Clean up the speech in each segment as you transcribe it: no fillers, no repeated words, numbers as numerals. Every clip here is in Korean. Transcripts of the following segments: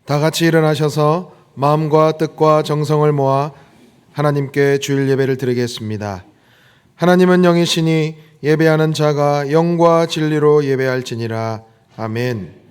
다 같이 일어나셔서 마음과 뜻과 정성을 모아 하나님께 주일 예배를 드리겠습니다. 하나님은 영이시니 예배하는 자가 영과 진리로 예배할지니라. 아멘.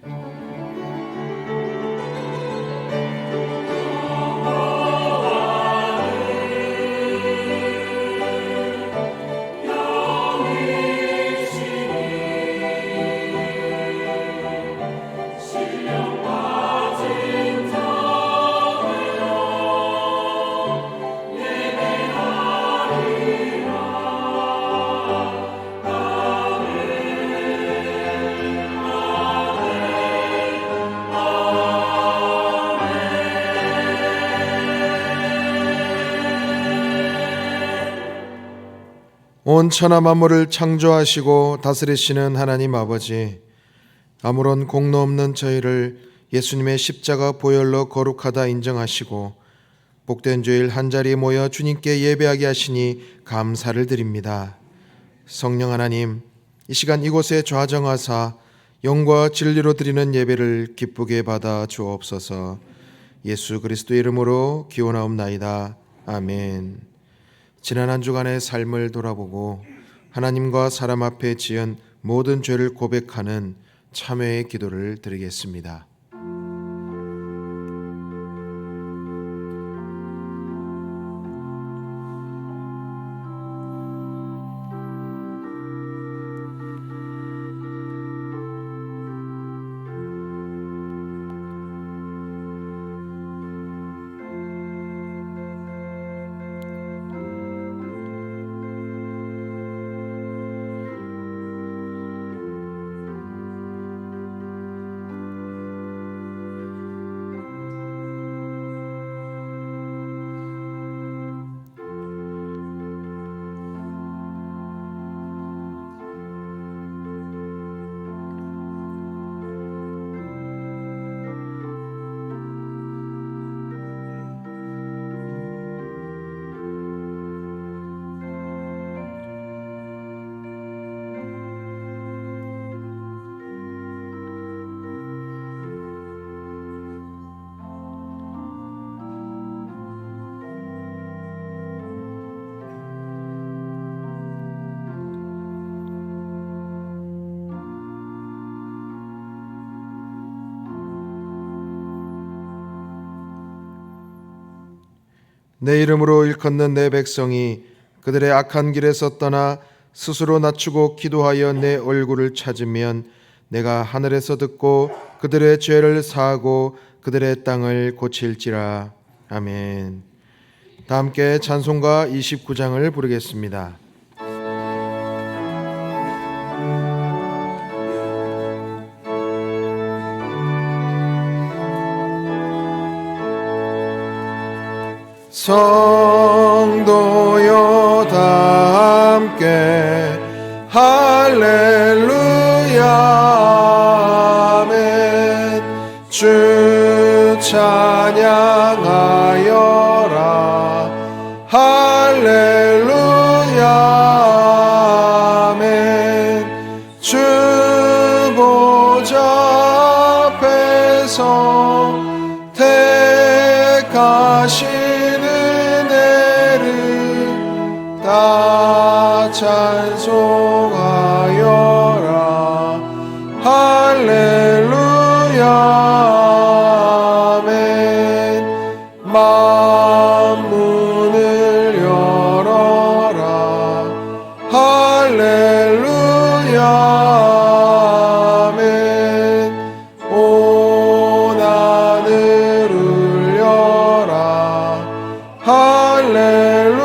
온 천하 만물을 창조하시고 다스리시는 하나님 아버지, 아무런 공로 없는 저희를 예수님의 십자가 보혈로 거룩하다 인정하시고 복된 주일 한자리에 모여 주님께 예배하게 하시니 감사를 드립니다. 성령 하나님, 이 시간 이곳에 좌정하사 영과 진리로 드리는 예배를 기쁘게 받아 주옵소서. 예수 그리스도 이름으로 기원하옵나이다. 아멘. 지난 한 주간의 삶을 돌아보고 하나님과 사람 앞에 지은 모든 죄를 고백하는 참회의 기도를 드리겠습니다. 내 이름으로 일컫는 내 백성이 그들의 악한 길에서 떠나 스스로 낮추고 기도하여 내 얼굴을 찾으면 내가 하늘에서 듣고 그들의 죄를 사하고 그들의 땅을 고칠지라. 아멘. 다 함께 찬송가 29장을 부르겠습니다. 성도여 다 함께 할렐루야 아멘. 주 찬양하여라 할렐루야 아멘. 주 보좌 앞에서 택하신 다 찬송하여라 할렐루야 아멘. 만문을 열어라 할렐루야 아멘. 온 하늘 울려라 할렐루야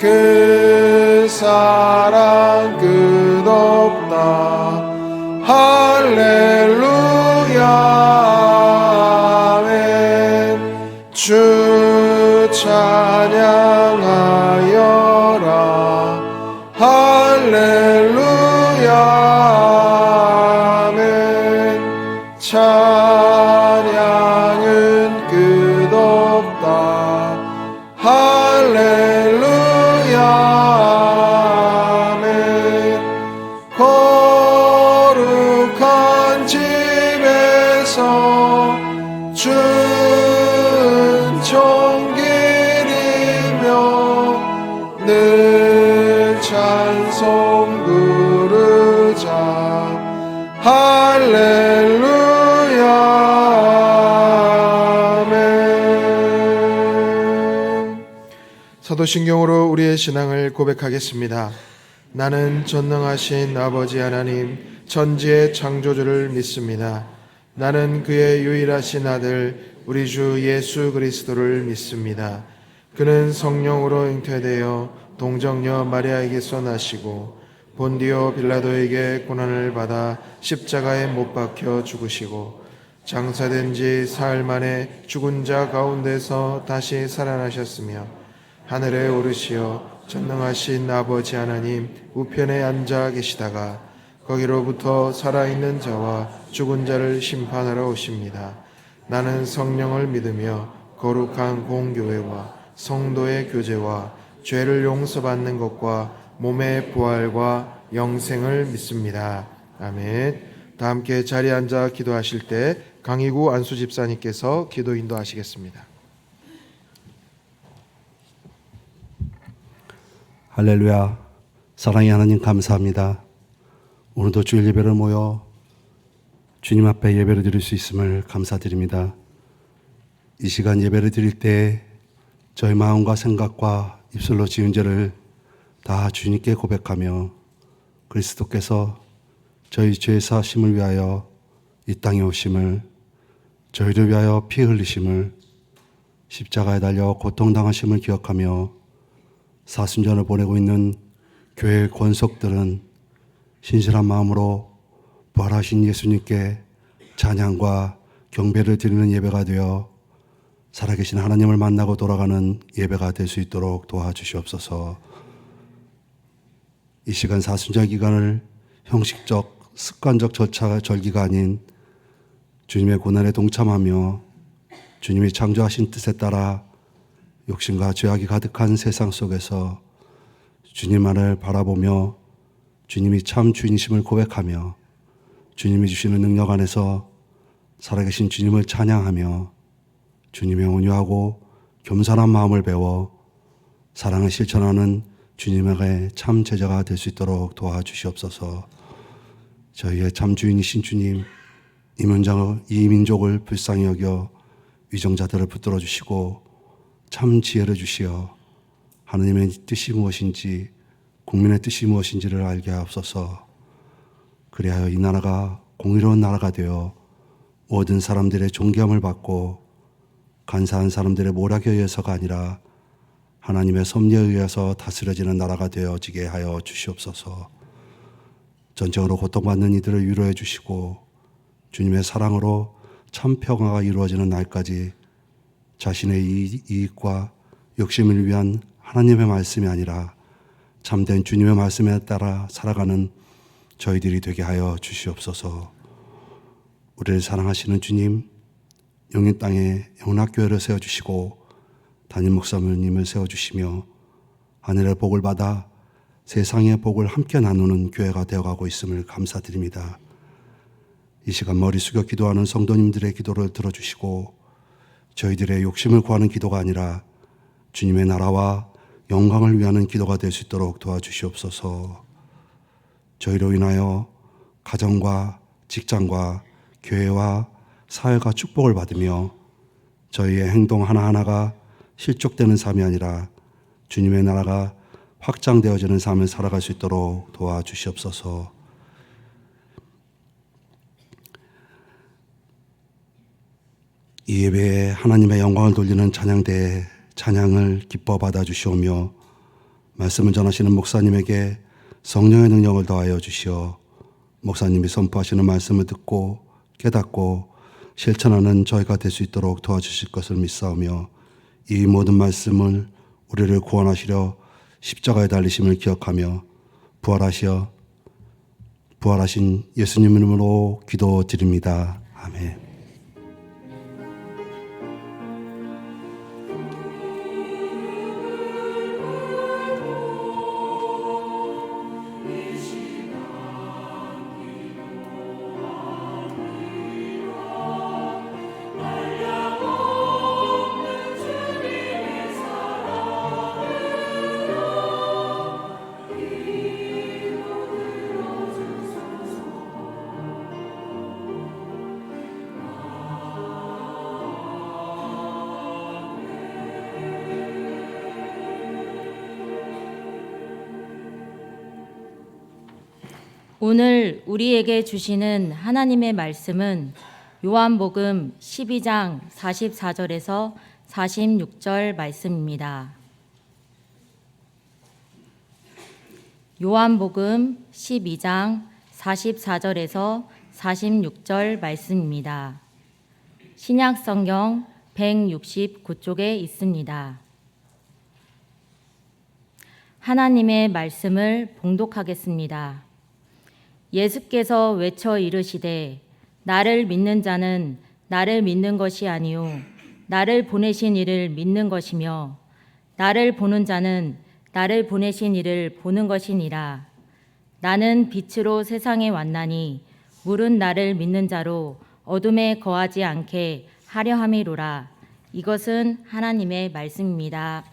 그 사랑 끝없다 할렐루야 아멘. 주 찬양하여라 할렐루야 아멘. 찬양은 사도신경으로 우리의 신앙을 고백하겠습니다. 나는 전능하신 아버지 하나님 천지의 창조주를 믿습니다. 나는 그의 유일하신 아들 우리 주 예수 그리스도를 믿습니다. 그는 성령으로 잉태되어 동정녀 마리아에게서 나시고 본디오 빌라도에게 고난을 받아 십자가에 못 박혀 죽으시고 장사된 지 사흘 만에 죽은 자 가운데서 다시 살아나셨으며 하늘에 오르시어 전능하신 아버지 하나님 우편에 앉아 계시다가 거기로부터 살아있는 자와 죽은 자를 심판하러 오십니다. 나는 성령을 믿으며 거룩한 공교회와 성도의 교제와 죄를 용서받는 것과 몸의 부활과 영생을 믿습니다. 아멘. 다 함께 자리에 앉아 기도하실 때 강희구 안수 집사님께서 기도 인도하시겠습니다. 할렐루야. 사랑의 하나님 감사합니다. 오늘도 주일 예배를 모여 주님 앞에 예배를 드릴 수 있음을 감사드립니다. 이 시간 예배를 드릴 때 저희 마음과 생각과 입술로 지은 죄를 다 주님께 고백하며 그리스도께서 저희 죄 사심을 위하여 이 땅에 오심을, 저희를 위하여 피 흘리심을, 십자가에 달려 고통당하심을 기억하며 사순전을 보내고 있는 교회의 권속들은 신실한 마음으로 부활하신 예수님께 찬양과 경배를 드리는 예배가 되어 살아계신 하나님을 만나고 돌아가는 예배가 될 수 있도록 도와주시옵소서. 이 시간 사순절 기간을 형식적 습관적 절기가 아닌 주님의 고난에 동참하며 주님이 창조하신 뜻에 따라 욕심과 죄악이 가득한 세상 속에서 주님만을 바라보며 주님이 참 주인이심을 고백하며 주님이 주시는 능력 안에서 살아계신 주님을 찬양하며 주님의 온유하고 겸손한 마음을 배워 사랑을 실천하는 주님에게 참 제자가 될 수 있도록 도와주시옵소서. 저희의 참 주인이신 주님, 이 민족을 불쌍히 여겨 위정자들을 붙들어 주시고 참 지혜를 주시어 하나님의 뜻이 무엇인지 국민의 뜻이 무엇인지를 알게 하옵소서. 그리하여 이 나라가 공의로운 나라가 되어 모든 사람들의 존경을 받고 간사한 사람들의 모략에 의해서가 아니라 하나님의 섭리에 의해서 다스려지는 나라가 되어지게 하여 주시옵소서. 전쟁으로 고통받는 이들을 위로해 주시고 주님의 사랑으로 참 평화가 이루어지는 날까지 자신의 이익과 욕심을 위한 하나님의 말씀이 아니라 참된 주님의 말씀에 따라 살아가는 저희들이 되게 하여 주시옵소서. 우리를 사랑하시는 주님, 용인 땅에 영락교회를 세워주시고 담임 목사님을 세워주시며 하늘의 복을 받아 세상의 복을 함께 나누는 교회가 되어가고 있음을 감사드립니다. 이 시간 머리 숙여 기도하는 성도님들의 기도를 들어주시고 저희들의 욕심을 구하는 기도가 아니라 주님의 나라와 영광을 위하는 기도가 될 수 있도록 도와주시옵소서. 저희로 인하여 가정과 직장과 교회와 사회가 축복을 받으며 저희의 행동 하나하나가 실족되는 삶이 아니라 주님의 나라가 확장되어지는 삶을 살아갈 수 있도록 도와주시옵소서. 이 예배에 하나님의 영광을 돌리는 찬양대에 찬양을 기뻐 받아주시오며 말씀을 전하시는 목사님에게 성령의 능력을 더하여 주시어 목사님이 선포하시는 말씀을 듣고 깨닫고 실천하는 저희가 될 수 있도록 도와주실 것을 믿사오며 이 모든 말씀을 우리를 구원하시려 십자가에 달리심을 기억하며 부활하신 예수님 이름으로 기도드립니다. 아멘. 오늘 우리에게 주시는 하나님의 말씀은 요한복음 12장 44절에서 46절 말씀입니다. 요한복음 12장 44절에서 46절 말씀입니다. 신약성경 169쪽에 있습니다. 하나님의 말씀을 봉독하겠습니다. 예수께서 외쳐 이르시되 나를 믿는 자는 나를 믿는 것이 아니요 나를 보내신 이를 믿는 것이며 나를 보는 자는 나를 보내신 이를 보는 것이니라. 나는 빛으로 세상에 왔나니 물은 나를 믿는 자로 어둠에 거하지 않게 하려 함이로라. 이것은 하나님의 말씀입니다.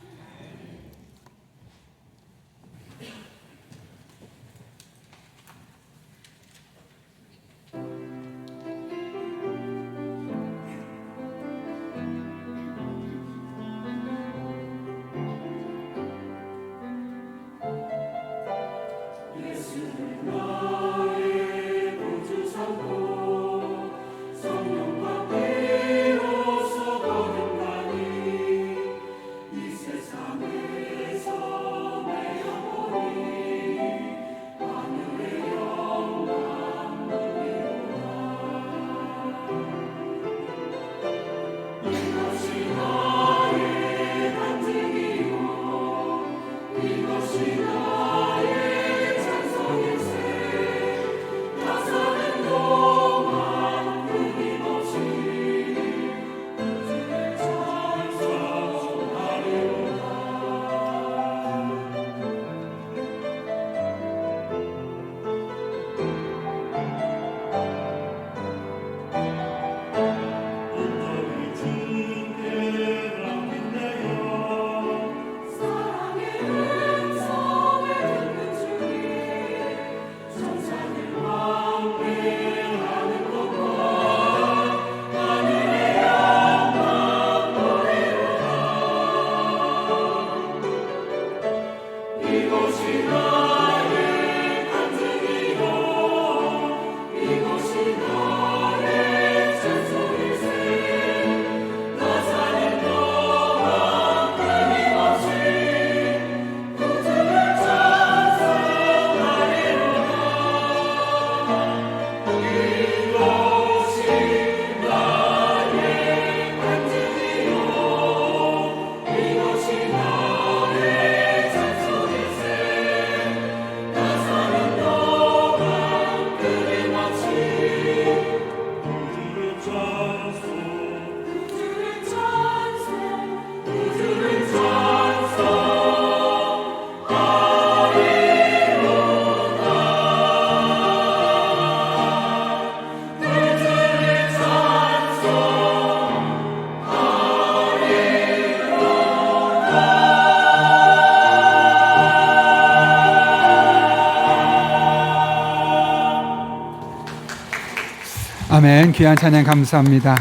아멘. 귀한 찬양 감사합니다.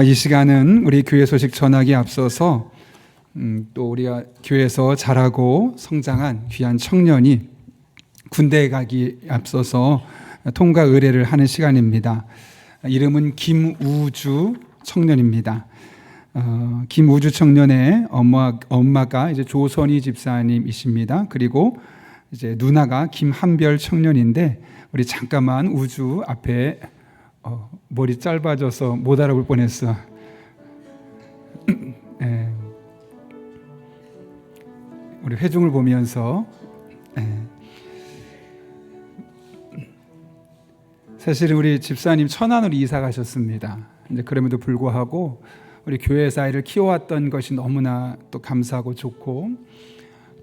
이 시간은 우리 교회 소식 전하기에 앞서서 또 우리가 교회에서 자라고 성장한 귀한 청년이 군대에 가기 앞서서 통과 의례를 하는 시간입니다. 이름은 김우주 청년입니다. 김우주 청년의 엄마가 이제 조선희 집사님이십니다. 그리고 이제 누나가 김한별 청년인데 우리 잠깐만 우주 앞에 머리 짧아져서 못 알아볼 뻔했어. 네. 우리 회중을 보면서 사실 우리 집사님 천안으로 이사 가셨습니다. 이제 그럼에도 불구하고 우리 교회에서 아이를 키워왔던 것이 너무나 또 감사하고 좋고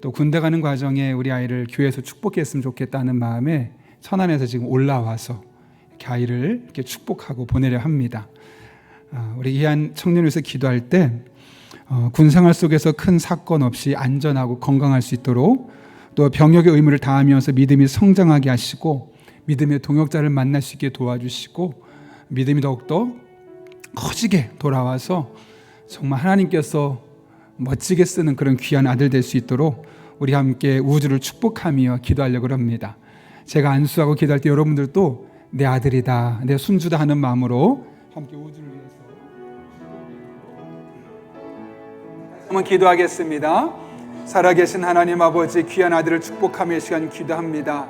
또 군대 가는 과정에 우리 아이를 교회에서 축복했으면 좋겠다는 마음에 천안에서 지금 올라와서 이렇게 아이를 이렇게 축복하고 보내려 합니다. 우리 귀한 청년에서 기도할 때 군생활 속에서 큰 사건 없이 안전하고 건강할 수 있도록 또 병역의 의무를 다하면서 믿음이 성장하게 하시고 믿음의 동역자를 만날 수 있게 도와주시고 믿음이 더욱더 커지게 돌아와서 정말 하나님께서 멋지게 쓰는 그런 귀한 아들 될 수 있도록 우리 함께 우주를 축복하며 기도하려고 합니다. 제가 안수하고 기도할 때 여러분들도 내 아들이다, 내 손주다 하는 마음으로 함께 우주를 위해서 한번 기도하겠습니다. 살아계신 하나님 아버지, 귀한 아들을 축복하며 이 시간 기도합니다.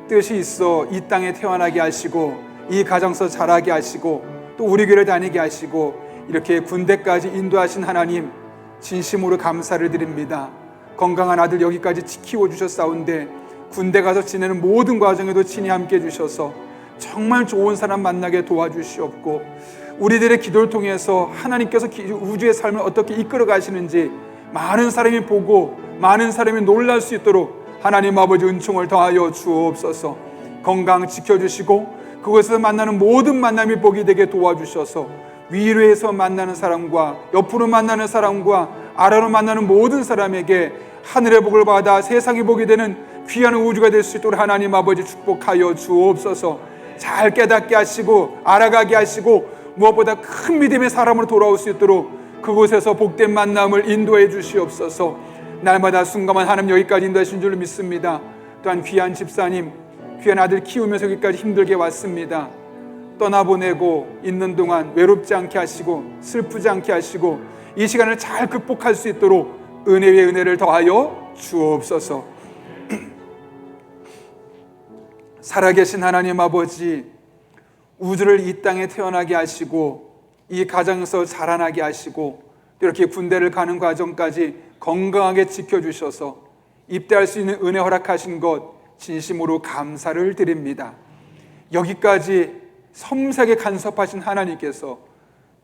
뜻이 있어 이 땅에 태어나게 하시고 이 가정에서 자라게 하시고 또 우리 교회를 다니게 하시고 이렇게 군대까지 인도하신 하나님, 진심으로 감사를 드립니다. 건강한 아들 여기까지 지키고 주셨사온데 군대 가서 지내는 모든 과정에도 친히 함께 해주셔서 정말 좋은 사람 만나게 도와주시옵고, 우리들의 기도를 통해서 하나님께서 우주의 삶을 어떻게 이끌어 가시는지 많은 사람이 보고 많은 사람이 놀랄 수 있도록 하나님 아버지 은총을 더하여 주옵소서. 건강 지켜주시고 그곳에서 만나는 모든 만남이 복이 되게 도와주셔서 위로에서 만나는 사람과 옆으로 만나는 사람과 아래로 만나는 모든 사람에게 하늘의 복을 받아 세상의 복이 되는 귀한 우주가 될 수 있도록 하나님 아버지 축복하여 주옵소서. 잘 깨닫게 하시고 알아가게 하시고 무엇보다 큰 믿음의 사람으로 돌아올 수 있도록 그곳에서 복된 만남을 인도해 주시옵소서. 날마다 순간만 하나님 여기까지 인도하신 줄로 믿습니다. 또한 귀한 집사님, 귀한 아들 키우면서 여기까지 힘들게 왔습니다. 떠나보내고 있는 동안 외롭지 않게 하시고 슬프지 않게 하시고 이 시간을 잘 극복할 수 있도록 은혜 위에 은혜를 더하여 주옵소서. 살아계신 하나님 아버지, 우주를 이 땅에 태어나게 하시고 이 가정에서 자라나게 하시고 이렇게 군대를 가는 과정까지 건강하게 지켜주셔서 입대할 수 있는 은혜 허락하신 것 진심으로 감사를 드립니다. 여기까지 섬세하게 간섭하신 하나님께서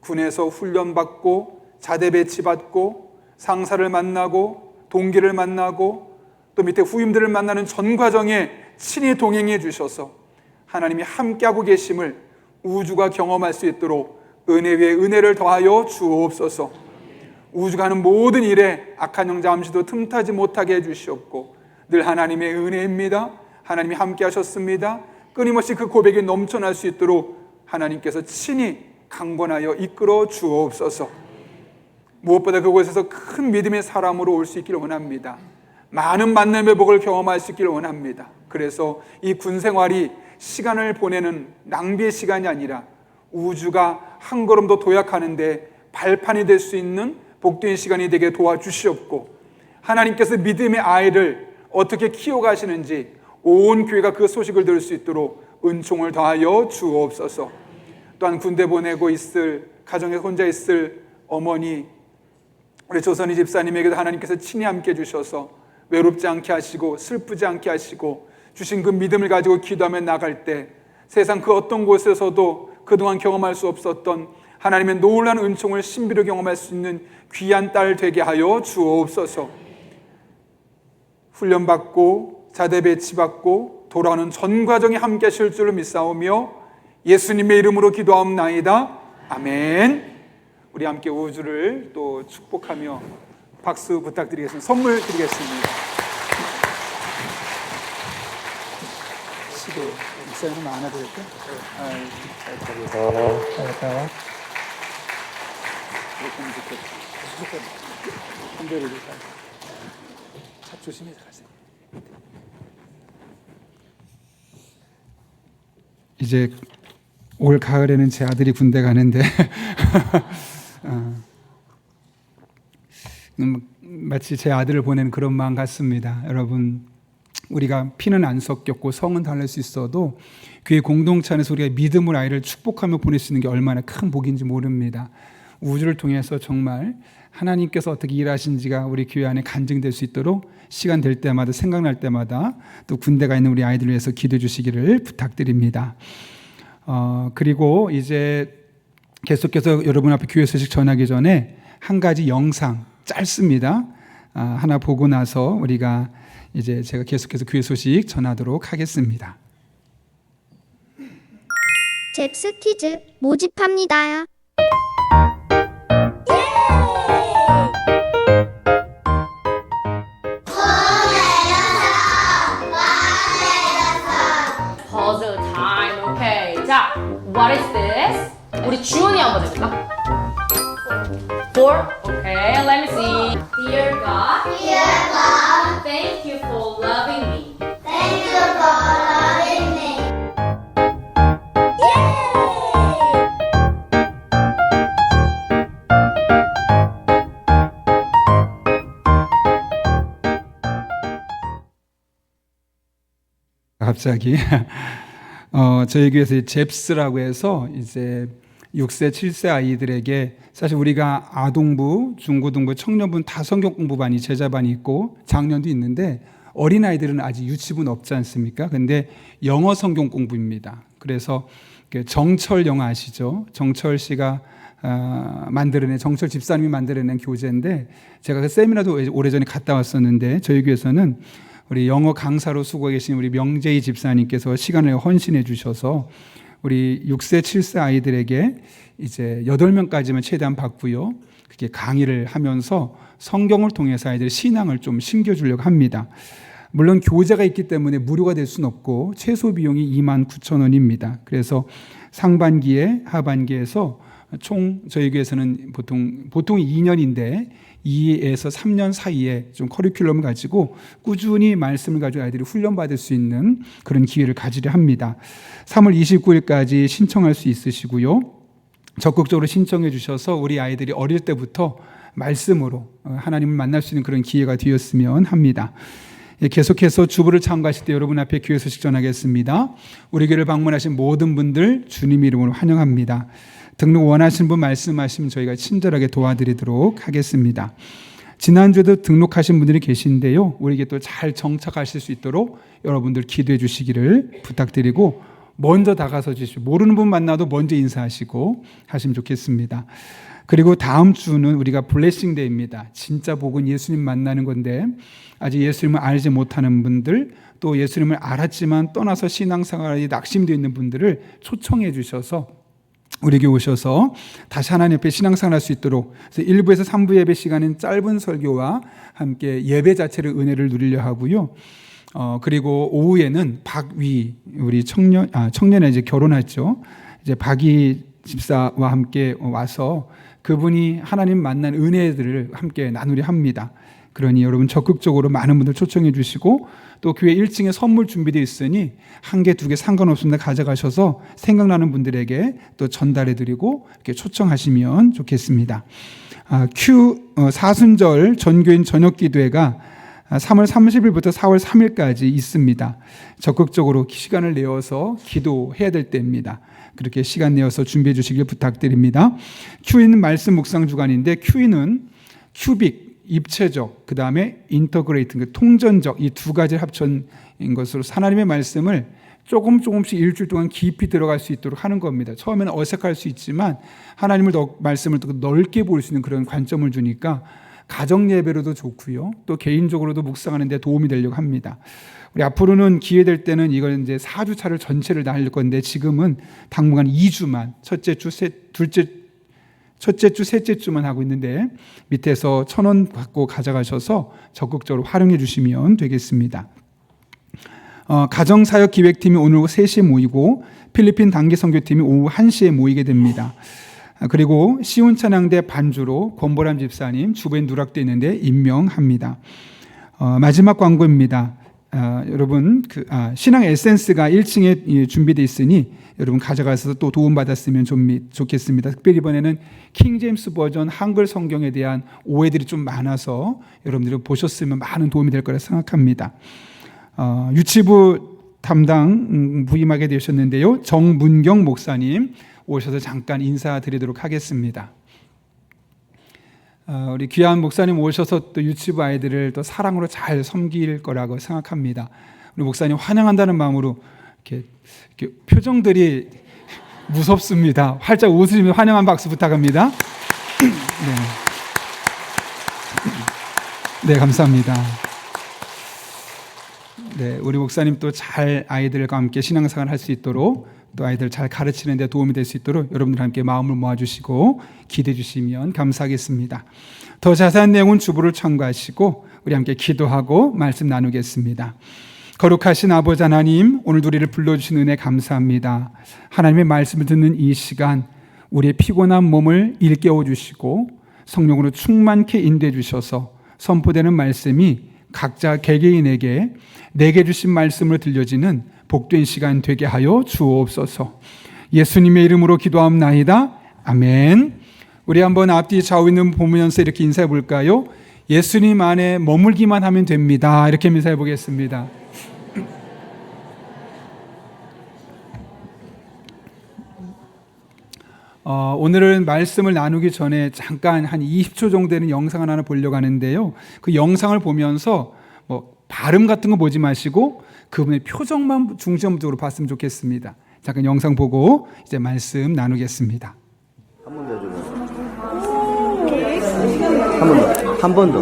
군에서 훈련받고 자대 배치받고 상사를 만나고 동기를 만나고 또 밑에 후임들을 만나는 전 과정에 친히 동행해 주셔서 하나님이 함께하고 계심을 우주가 경험할 수 있도록 은혜 위에 은혜를 더하여 주옵소서. 우주가 하는 모든 일에 악한 영 잠시도 틈타지 못하게 해주시옵고 늘 하나님의 은혜입니다. 하나님이 함께 하셨습니다. 끊임없이 그 고백이 넘쳐날 수 있도록 하나님께서 친히 강권하여 이끌어 주옵소서. 무엇보다 그곳에서 큰 믿음의 사람으로 올 수 있기를 원합니다. 많은 만남의 복을 경험할 수 있기를 원합니다. 그래서 이 군 생활이 시간을 보내는 낭비의 시간이 아니라 우주가 한 걸음 더 도약하는데 발판이 될 수 있는 복된 시간이 되게 도와주시옵고, 하나님께서 믿음의 아이를 어떻게 키워가시는지 온 교회가 그 소식을 들을 수 있도록 은총을 더하여 주옵소서. 또한 군대 보내고 있을 가정에 혼자 있을 어머니, 우리 조선희 집사님에게도 하나님께서 친히 함께 해주셔서 외롭지 않게 하시고 슬프지 않게 하시고 주신 그 믿음을 가지고 기도하며 나갈 때 세상 그 어떤 곳에서도 그동안 경험할 수 없었던 하나님의 놀라운 은총을 신비로 경험할 수 있는 귀한 딸 되게 하여 주옵소서. 훈련받고 자대 배치받고 돌아오는 전 과정에 함께 하실 줄로 믿사오며 예수님의 이름으로 기도하옵나이다. 아멘. 우리 함께 우주를 또 축복하며 박수 부탁드리겠습니다. 선물 드리겠습니다. 시계 목사님 하나 드릴게요. 잘했다. 한대를 차 조심해서 가세요. 이제 올 가을에는 제 아들이 군대 가는데 마치 제 아들을 보내는 그런 마음 같습니다. 여러분, 우리가 피는 안 섞였고 성은 다를 수 있어도 교회 공동체 안에서 우리가 믿음으로 아이를 축복하며 보낼 수 있는 게 얼마나 큰 복인지 모릅니다. 우주를 통해서 정말 하나님께서 어떻게 일하신지가 우리 교회 안에 간증될 수 있도록 시간 될 때마다 생각날 때마다 또 군대가 있는 우리 아이들을 위해서 기도해 주시기를 부탁드립니다. 그리고 이제 계속해서 여러분 앞에 교회 소식 전하기 전에 한 가지 영상 짧습니다. 하나 보고 나서 우리가 이제 제가 계속해서 교회 소식 전하도록 하겠습니다. 잭스키즈 모집합니다. Puzzle time. Okay. 자, what is this? 우리 주원이 한번 해볼까? 4. Okay, let me see. Dear God, thank you for loving me. Thank you for 갑자기. 저희 교회에서 잽스라고 해서 이제 6세, 7세 아이들에게 사실 우리가 아동부, 중고등부, 청년부 다 성경 공부반이 제자반이 있고 작년도 있는데 어린아이들은 아직 유치부는 없지 않습니까? 근데 영어 성경 공부입니다. 그래서 정철 영어 아시죠? 정철 씨가 정철 집사님이 만들어낸 교재인데 제가 그 세미나도 오래전에 갔다 왔었는데 저희 교회에서는 우리 영어 강사로 수고하고 계신 우리 명재희 집사님께서 시간을 헌신해 주셔서 우리 6세, 7세 아이들에게 이제 8명까지만 최대한 받고요. 그게 강의를 하면서 성경을 통해서 아이들 신앙을 좀 심겨주려고 합니다. 물론 교재가 있기 때문에 무료가 될 수는 없고 최소 비용이 29,000원입니다. 그래서 상반기에 하반기에서 총 저희 교회에서는 보통 2년인데 2에서 3년 사이에 좀 커리큘럼을 가지고 꾸준히 말씀을 가지고 아이들이 훈련받을 수 있는 그런 기회를 가지려 합니다. 3월 29일까지 신청할 수 있으시고요. 적극적으로 신청해 주셔서 우리 아이들이 어릴 때부터 말씀으로 하나님을 만날 수 있는 그런 기회가 되었으면 합니다. 계속해서 주부를 참가하실 때 여러분 앞에 교회 소식 전하겠습니다. 우리 교회를 방문하신 모든 분들 주님 이름으로 환영합니다. 등록 원하시는 분 말씀하시면 저희가 친절하게 도와드리도록 하겠습니다. 지난주에도 등록하신 분들이 계신데요. 우리에게 또 잘 정착하실 수 있도록 여러분들 기도해 주시기를 부탁드리고 먼저 다가서 주시고 모르는 분 만나도 먼저 인사하시고 하시면 좋겠습니다. 그리고 다음 주는 우리가 블레싱 데이입니다. 진짜 복은 예수님 만나는 건데 아직 예수님을 알지 못하는 분들 또 예수님을 알았지만 떠나서 신앙생활에 낙심되어 있는 분들을 초청해 주셔서 우리에게 오셔서 다시 하나님 앞에 신앙생활 할 수 있도록 1부에서 3부 예배 시간은 짧은 설교와 함께 예배 자체를 은혜를 누리려 하고요. 그리고 오후에는 박위 우리 청년에 이제 결혼했죠. 이제 박위 집사와 함께 와서 그분이 하나님 만난 은혜들을 함께 나누려 합니다. 그러니 여러분 적극적으로 많은 분들 초청해 주시고 또 교회 1층에 선물 준비되어 있으니 1개, 2개 상관없습니다. 가져가셔서 생각나는 분들에게 또 전달해 드리고 이렇게 초청하시면 좋겠습니다. 사순절 전교인 저녁기도회가 3월 30일부터 4월 3일까지 있습니다. 적극적으로 시간을 내어서 기도해야 될 때입니다. 그렇게 시간 내어서 준비해 주시길 부탁드립니다. 큐이는 말씀 묵상 주간인데 큐이는 큐빅 입체적, 그 다음에 인터그레이트, 통전적 이 두 가지를 합친 것으로 하나님의 말씀을 조금씩 일주일 동안 깊이 들어갈 수 있도록 하는 겁니다. 처음에는 어색할 수 있지만 하나님을 말씀을 더 넓게 볼 수 있는 그런 관점을 주니까 가정 예배로도 좋고요. 또 개인적으로도 묵상하는 데 도움이 되려고 합니다. 우리 앞으로는 기회 될 때는 이걸 이제 4주차를 전체를 다 할 건데 지금은 당분간 2주만 첫째 주, 셋째 주만 하고 있는데 밑에서 1,000원 받고 가져가셔서 적극적으로 활용해 주시면 되겠습니다. 가정사역기획팀이 오늘 오후 3시에 모이고 필리핀 단기선교팀이 오후 1시에 모이게 됩니다. 그리고 시온찬양대 반주로 권보람 집사님 주부에 누락되어 있는데 임명합니다. 마지막 광고입니다. 여러분 신앙 에센스가 1층에 준비되어 있으니 여러분 가져가서 또 도움받았으면 좋겠습니다. 특별히 이번에는 킹제임스 버전 한글 성경에 대한 오해들이 좀 많아서 여러분들이 보셨으면 많은 도움이 될 거라 생각합니다. 유치부 담당 부임하게 되셨는데요. 정문경 목사님 오셔서 잠깐 인사드리도록 하겠습니다. 우리 귀한 목사님 오셔서 또 유치부 아이들을 또 사랑으로 잘 섬길 거라고 생각합니다. 우리 목사님 환영한다는 마음으로 이렇게 표정들이 무섭습니다. 활짝 웃으시면서 환영한 박수 부탁합니다. 네, 감사합니다. 네, 우리 목사님 또 잘 아이들과 함께 신앙생활 할 수 있도록 또 아이들 잘 가르치는 데 도움이 될 수 있도록 여러분들 함께 마음을 모아주시고 기대해 주시면 감사하겠습니다. 더 자세한 내용은 주보를 참고하시고 우리 함께 기도하고 말씀 나누겠습니다. 거룩하신 아버지 하나님, 오늘 우리를 불러주신 은혜 감사합니다. 하나님의 말씀을 듣는 이 시간 우리의 피곤한 몸을 일깨워 주시고 성령으로 충만케 인도해 주셔서 선포되는 말씀이 각자 개개인에게 내게 주신 말씀으로 들려지는 복된 시간 되게 하여 주옵소서. 예수님의 이름으로 기도합나이다. 아멘. 우리 한번 앞뒤 좌우 있는 보면서 이렇게 인사해 볼까요? 예수님 안에 머물기만 하면 됩니다. 이렇게 인사해 보겠습니다. 오늘은 말씀을 나누기 전에 잠깐 한 20초 정도 되는 영상을 하나 보려고 하는데요. 그 영상을 보면서 발음 같은 거 보지 마시고 그분의 표정만 중점적으로 봤으면 좋겠습니다. 잠깐 영상 보고 이제 말씀 나누겠습니다. 한 번 더 해줘봐. 한 번 더.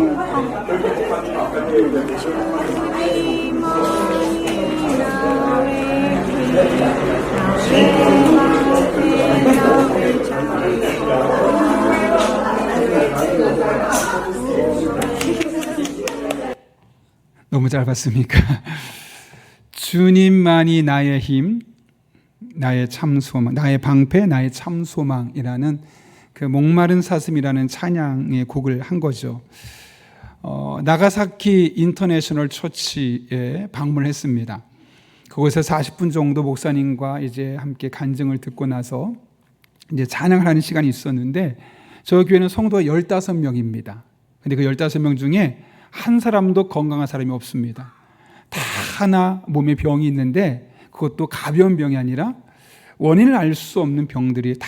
너무 짧았습니까? 주님만이 나의 힘, 나의 참 소망, 나의 방패, 나의 참 소망이라는 그 목마른 사슴이라는 찬양의 곡을 한 거죠. 나가사키 인터내셔널 처치에 방문했습니다. 그곳에 40분 정도 목사님과 이제 함께 간증을 듣고 나서 이제 찬양을 하는 시간이 있었는데 저 교회는 성도가 15명입니다. 근데 그 15명 중에 한 사람도 건강한 사람이 없습니다. 다 하나 몸에 병이 있는데 그것도 가벼운 병이 아니라 원인을 알 수 없는 병들이 다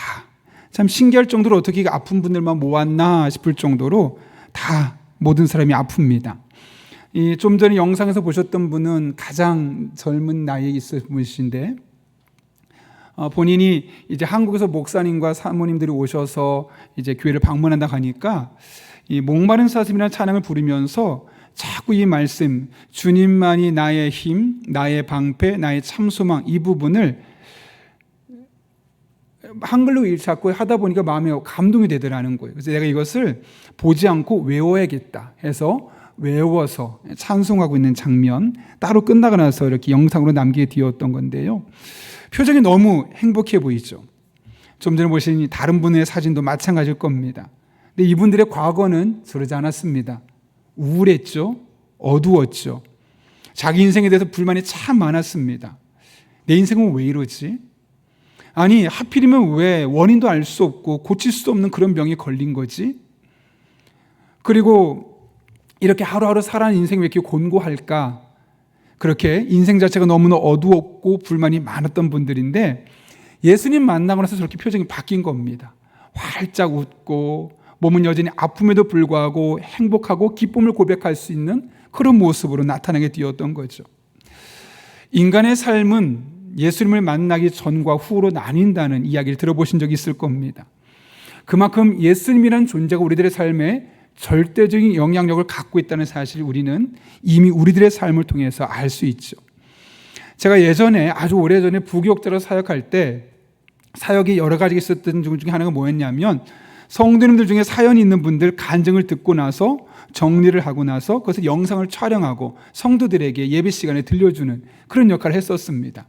참 신기할 정도로 어떻게 아픈 분들만 모았나 싶을 정도로 다 모든 사람이 아픕니다. 좀 전에 영상에서 보셨던 분은 가장 젊은 나이에 있으신 분이신데 본인이 이제 한국에서 목사님과 사모님들이 오셔서 이제 교회를 방문한다 하니까 이 목마른 사슴이라는 찬양을 부르면서 자꾸 이 말씀 주님만이 나의 힘, 나의 방패, 나의 참소망 이 부분을 한글로 자꾸 하다 보니까 마음에 감동이 되더라는 거예요. 그래서 내가 이것을 보지 않고 외워야겠다 해서 외워서 찬송하고 있는 장면 따로 끝나고 나서 이렇게 영상으로 남기게 되었던 건데요. 표정이 너무 행복해 보이죠. 좀 전에 보신 다른 분의 사진도 마찬가지일 겁니다. 근데 이분들의 과거는 그러지 않았습니다. 우울했죠. 어두웠죠. 자기 인생에 대해서 불만이 참 많았습니다. 내 인생은 왜 이러지? 아니 하필이면 왜 원인도 알 수 없고 고칠 수 없는 그런 병에 걸린 거지? 그리고 이렇게 하루하루 살아가는 인생이 왜 이렇게 곤고할까? 그렇게 인생 자체가 너무나 어두웠고 불만이 많았던 분들인데 예수님 만나고 나서 저렇게 표정이 바뀐 겁니다. 활짝 웃고 몸은 여전히 아픔에도 불구하고 행복하고 기쁨을 고백할 수 있는 그런 모습으로 나타나게 되었던 거죠. 인간의 삶은 예수님을 만나기 전과 후로 나뉜다는 이야기를 들어보신 적이 있을 겁니다. 그만큼 예수님이라는 존재가 우리들의 삶에 절대적인 영향력을 갖고 있다는 사실을 우리는 이미 우리들의 삶을 통해서 알 수 있죠. 제가 예전에 아주 오래전에 부교육자로 사역할 때 사역이 여러 가지 있었던 중 중에 하나가 뭐였냐면 성도님들 중에 사연이 있는 분들 간증을 듣고 나서 정리를 하고 나서 그것을 영상을 촬영하고 성도들에게 예배 시간에 들려주는 그런 역할을 했었습니다.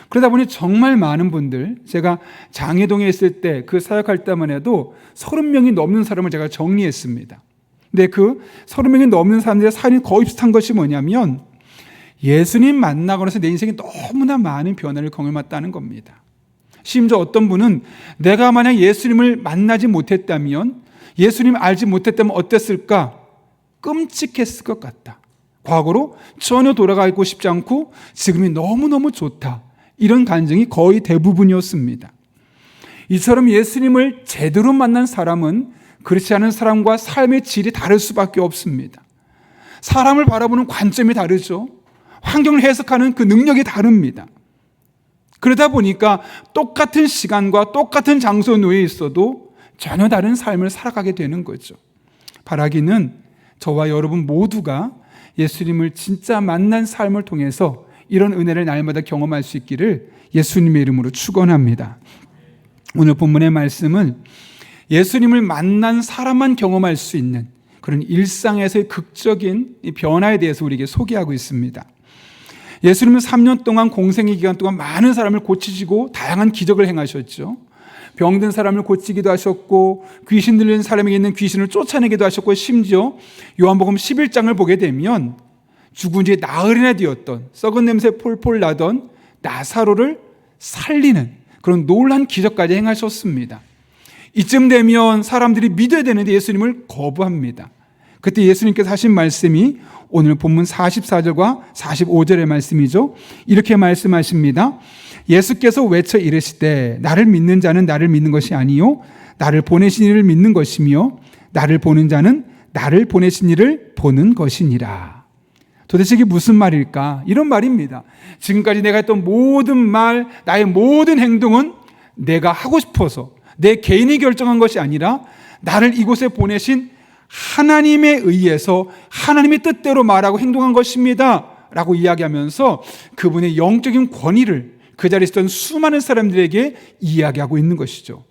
그러다 보니 정말 많은 분들, 제가 장해동에 있을 때 그 사역할 때만 해도 30명이 넘는 사람을 제가 정리했습니다. 근데 그 30명이 넘는 사람들의 사연이 거의 비슷한 것이 뭐냐면 예수님 만나고 나서 내 인생에 너무나 많은 변화를 경험했다는 겁니다. 심지어 어떤 분은 내가 만약 예수님을 만나지 못했다면, 예수님을 알지 못했다면 어땠을까? 끔찍했을 것 같다. 과거로 전혀 돌아가고 싶지 않고 지금이 너무너무 좋다. 이런 간증이 거의 대부분이었습니다. 이처럼 예수님을 제대로 만난 사람은 그렇지 않은 사람과 삶의 질이 다를 수밖에 없습니다. 사람을 바라보는 관점이 다르죠. 환경을 해석하는 그 능력이 다릅니다. 그러다 보니까 똑같은 시간과 똑같은 장소 놓여 있어도 전혀 다른 삶을 살아가게 되는 거죠. 바라기는 저와 여러분 모두가 예수님을 진짜 만난 삶을 통해서 이런 은혜를 날마다 경험할 수 있기를 예수님의 이름으로 축원합니다. 오늘 본문의 말씀은 예수님을 만난 사람만 경험할 수 있는 그런 일상에서의 극적인 변화에 대해서 우리에게 소개하고 있습니다. 예수님은 3년 동안 공생의 기간 동안 많은 사람을 고치시고 다양한 기적을 행하셨죠. 병든 사람을 고치기도 하셨고 귀신 들린 사람에게 있는 귀신을 쫓아내기도 하셨고 심지어 요한복음 11장을 보게 되면 죽은 지 나흘이나 되었던 썩은 냄새 폴폴 나던 나사로를 살리는 그런 놀라운 기적까지 행하셨습니다. 이쯤 되면 사람들이 믿어야 되는데 예수님을 거부합니다. 그때 예수님께서 하신 말씀이 오늘 본문 44절과 45절의 말씀이죠. 이렇게 말씀하십니다. 예수께서 외쳐 이르시되 나를 믿는 자는 나를 믿는 것이 아니요 나를 보내신 이를 믿는 것이며 나를 보는 자는 나를 보내신 이를 보는 것이니라. 도대체 이게 무슨 말일까? 이런 말입니다. 지금까지 내가 했던 모든 말, 나의 모든 행동은 내가 하고 싶어서 내 개인이 결정한 것이 아니라 나를 이곳에 보내신 하나님에 의해서 하나님의 뜻대로 말하고 행동한 것입니다 라고 이야기하면서 그분의 영적인 권위를 그 자리에 있었던 수많은 사람들에게 이야기하고 있는 것이죠.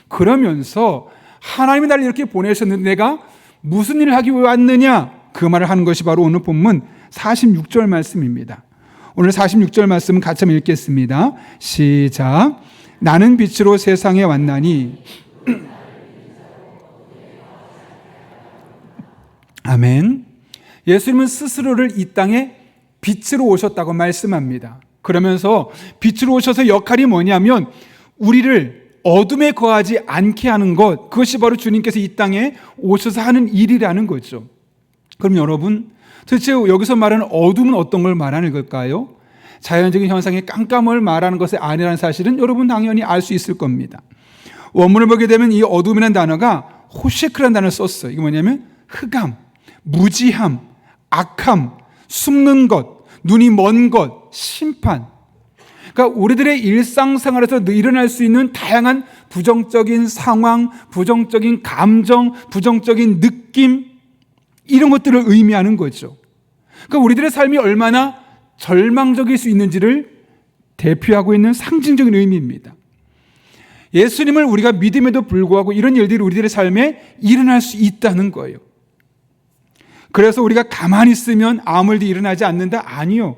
그러면서 하나님이 나를 이렇게 보내셨는데 내가 무슨 일을 하기 위해 왔느냐, 그 말을 하는 것이 바로 오늘 본문 46절 말씀입니다. 오늘 46절 말씀은 같이 한번 읽겠습니다. 시작. 나는 빛으로 세상에 왔나니 아멘. 예수님은 스스로를 이 땅에 빛으로 오셨다고 말씀합니다. 그러면서 빛으로 오셔서 역할이 뭐냐면 우리를 어둠에 거하지 않게 하는 것, 그것이 바로 주님께서 이 땅에 오셔서 하는 일이라는 거죠. 그럼 여러분, 도대체 여기서 말하는 어둠은 어떤 걸 말하는 걸까요? 자연적인 현상의 깜깜을 말하는 것이 아니라는 사실은 여러분 당연히 알 수 있을 겁니다. 원문을 보게 되면 이 어둠이라는 단어가 호셰크라는 단어를 썼어요. 이게 뭐냐면 흑암, 무지함, 악함, 숨는 것, 눈이 먼 것, 심판. 그러니까 우리들의 일상생활에서 일어날 수 있는 다양한 부정적인 상황, 부정적인 감정, 부정적인 느낌, 이런 것들을 의미하는 거죠. 그러니까 우리들의 삶이 얼마나 절망적일 수 있는지를 대표하고 있는 상징적인 의미입니다. 예수님을 우리가 믿음에도 불구하고 이런 일들이 우리들의 삶에 일어날 수 있다는 거예요. 그래서 우리가 가만히 있으면 아무 일도 일어나지 않는다? 아니요.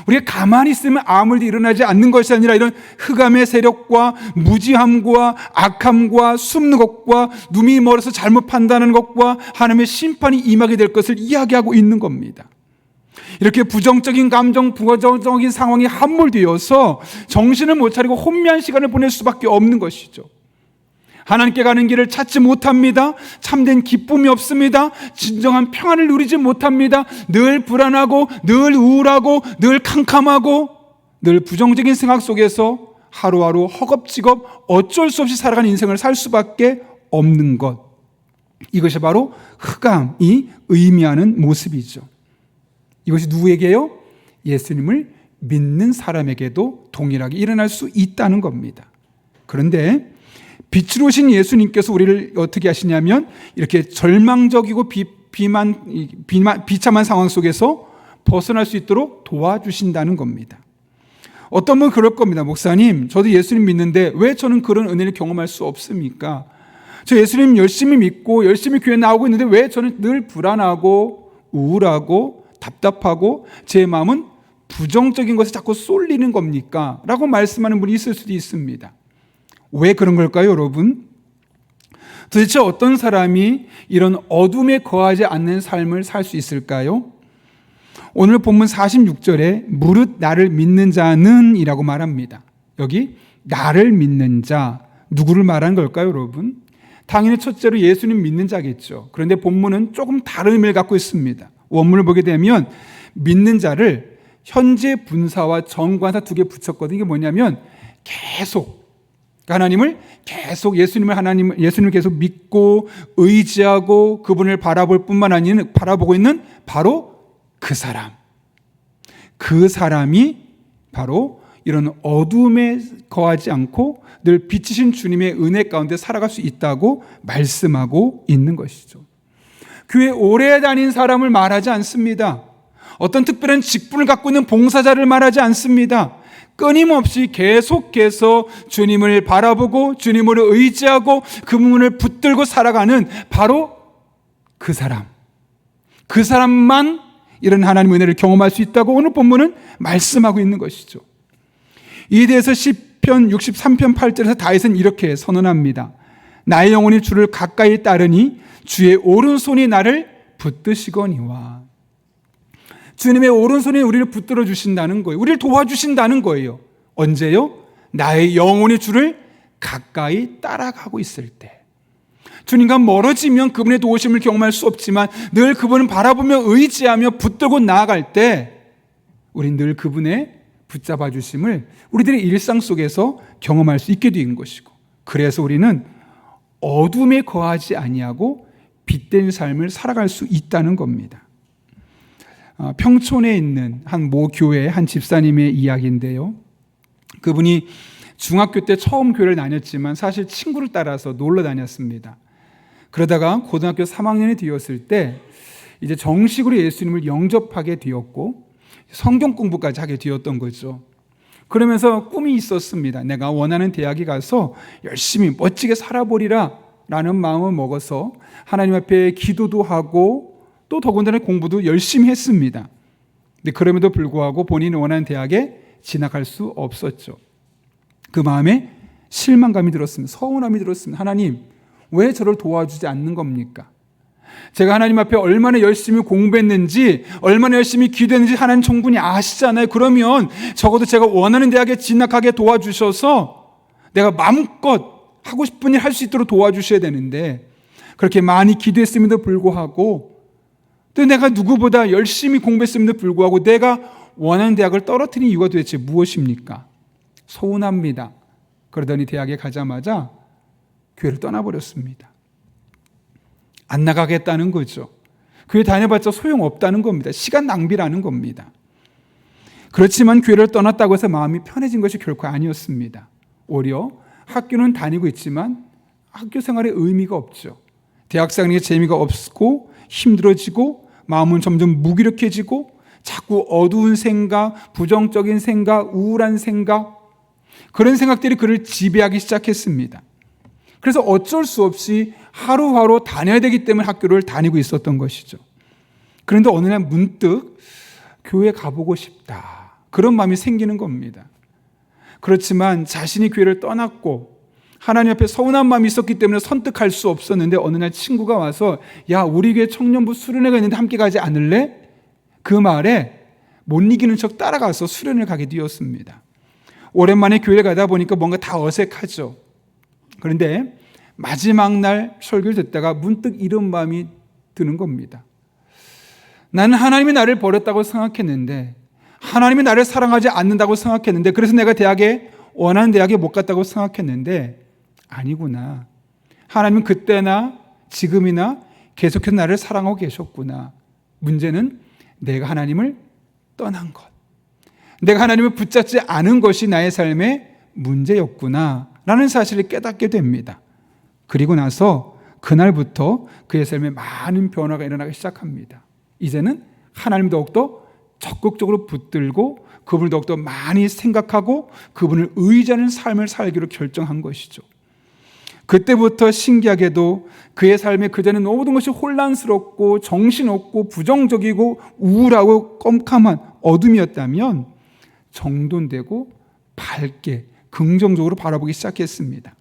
우리가 가만히 있으면 아무 일도 일어나지 않는 것이 아니라 이런 흑암의 세력과 무지함과 악함과 숨는 것과 눈이 멀어서 잘못 판단하는 것과 하나님의 심판이 임하게 될 것을 이야기하고 있는 겁니다. 이렇게 부정적인 감정, 부정적인 상황이 함몰되어서 정신을 못 차리고 혼미한 시간을 보낼 수밖에 없는 것이죠. 하나님께 가는 길을 찾지 못합니다. 참된 기쁨이 없습니다. 진정한 평안을 누리지 못합니다. 늘 불안하고 늘 우울하고 늘 캄캄하고 늘 부정적인 생각 속에서 하루하루 허겁지겁 어쩔 수 없이 살아가는 인생을 살 수밖에 없는 것. 이것이 바로 흑암이 의미하는 모습이죠. 이것이 누구에게요? 예수님을 믿는 사람에게도 동일하게 일어날 수 있다는 겁니다. 그런데 빛으로 오신 예수님께서 우리를 어떻게 하시냐면 이렇게 절망적이고 비참한 상황 속에서 벗어날 수 있도록 도와주신다는 겁니다. 어떤 분은 그럴 겁니다. 목사님, 저도 예수님 믿는데 왜 저는 그런 은혜를 경험할 수 없습니까? 저 예수님 열심히 믿고 열심히 교회 나오고 있는데 왜 저는 늘 불안하고 우울하고 답답하고 제 마음은 부정적인 것에 자꾸 쏠리는 겁니까? 라고 말씀하는 분이 있을 수도 있습니다. 왜 그런 걸까요, 여러분? 도대체 어떤 사람이 이런 어둠에 거하지 않는 삶을 살 수 있을까요? 오늘 본문 46절에 무릇 나를 믿는 자는 이라고 말합니다. 여기 나를 믿는 자, 누구를 말하는 걸까요, 여러분? 당연히 첫째로 예수님 믿는 자겠죠. 그런데 본문은 조금 다른 의미를 갖고 있습니다. 원문을 보게 되면 믿는 자를 현재 분사와 정관사 두 개 붙였거든요. 이게 뭐냐면 계속 하나님을 계속 예수님을 계속 믿고 의지하고 그분을 바라볼 뿐만 아니라 바라보고 있는 바로 그 사람이 바로 이런 어둠에 거하지 않고 늘 빛이신 주님의 은혜 가운데 살아갈 수 있다고 말씀하고 있는 것이죠. 교회 오래 다닌 사람을 말하지 않습니다. 어떤 특별한 직분을 갖고 있는 봉사자를 말하지 않습니다. 끊임없이 계속해서 주님을 바라보고 주님을 의지하고 그분을 붙들고 살아가는 바로 그 사람만 이런 하나님의 은혜를 경험할 수 있다고 오늘 본문은 말씀하고 있는 것이죠. 이에 대해서 시편 63편 8절에서 다윗은 이렇게 선언합니다. 나의 영혼이 주를 가까이 따르니 주의 오른손이 나를 붙드시거니와. 주님의 오른손이 우리를 붙들어 주신다는 거예요. 우리를 도와주신다는 거예요. 언제요? 나의 영혼이 주를 가까이 따라가고 있을 때. 주님과 멀어지면 그분의 도우심을 경험할 수 없지만 늘 그분을 바라보며 의지하며 붙들고 나아갈 때 우린 늘 그분의 붙잡아 주심을 우리들의 일상 속에서 경험할 수 있게 된 것이고, 그래서 우리는 어둠에 거하지 아니하고 빛된 삶을 살아갈 수 있다는 겁니다. 평촌에 있는 한 모 교회 한 집사님의 이야기인데요. 그분이 중학교 때 처음 교회를 다녔지만 사실 친구를 따라서 놀러 다녔습니다. 그러다가 고등학교 3학년이 되었을 때 이제 정식으로 예수님을 영접하게 되었고 성경 공부까지 하게 되었던 거죠. 그러면서 꿈이 있었습니다. 내가 원하는 대학에 가서 열심히 멋지게 살아보리라 라는 마음을 먹어서 하나님 앞에 기도도 하고 또 더군다나 공부도 열심히 했습니다. 근데 그럼에도 불구하고 본인이 원하는 대학에 진학할 수 없었죠. 그 마음에 실망감이 들었습니다. 서운함이 들었습니다. 하나님, 왜 저를 도와주지 않는 겁니까? 제가 하나님 앞에 얼마나 열심히 공부했는지, 얼마나 열심히 기도했는지 하나님 충분히 아시잖아요. 그러면 적어도 제가 원하는 대학에 진학하게 도와주셔서 내가 마음껏 하고 싶은 일 할 수 있도록 도와주셔야 되는데, 그렇게 많이 기도했음에도 불구하고 또 내가 누구보다 열심히 공부했음에도 불구하고 내가 원하는 대학을 떨어뜨린 이유가 도대체 무엇입니까? 서운합니다. 그러더니 대학에 가자마자 교회를 떠나버렸습니다. 안 나가겠다는 거죠. 교회 다녀봤자 소용없다는 겁니다. 시간 낭비라는 겁니다. 그렇지만 교회를 떠났다고 해서 마음이 편해진 것이 결코 아니었습니다. 오히려 학교는 다니고 있지만 학교 생활에 의미가 없죠. 대학생활에 재미가 없고 힘들어지고 마음은 점점 무기력해지고 자꾸 어두운 생각, 부정적인 생각, 우울한 생각, 그런 생각들이 그를 지배하기 시작했습니다. 그래서 어쩔 수 없이 하루하루 다녀야 되기 때문에 학교를 다니고 있었던 것이죠. 그런데 어느 날 문득 교회 가보고 싶다, 그런 마음이 생기는 겁니다. 그렇지만 자신이 교회를 떠났고 하나님 앞에 서운한 마음이 있었기 때문에 선택할 수 없었는데 어느 날 친구가 와서 야, 우리 교회 청년부 수련회가 있는데 함께 가지 않을래? 그 말에 못 이기는 척 따라가서 수련을 가게 되었습니다. 오랜만에 교회를 가다 보니까 뭔가 다 어색하죠. 그런데 마지막 날 설교를 듣다가 문득 이런 마음이 드는 겁니다. 나는 하나님이 나를 버렸다고 생각했는데, 하나님이 나를 사랑하지 않는다고 생각했는데, 그래서 내가 원하는 대학에 못 갔다고 생각했는데 아니구나. 하나님은 그때나 지금이나 계속해서 나를 사랑하고 계셨구나. 문제는 내가 하나님을 떠난 것, 내가 하나님을 붙잡지 않은 것이 나의 삶의 문제였구나 라는 사실을 깨닫게 됩니다. 그리고 나서 그날부터 그의 삶에 많은 변화가 일어나기 시작합니다. 이제는 하나님 더욱더 적극적으로 붙들고 그분을 더욱더 많이 생각하고 그분을 의지하는 삶을 살기로 결정한 것이죠. 그때부터 신기하게도 그의 삶에 그전에 모든 것이 혼란스럽고 정신없고 부정적이고 우울하고 껌캄한 어둠이었다면 정돈되고 밝게 긍정적으로 바라보기 시작했습니다.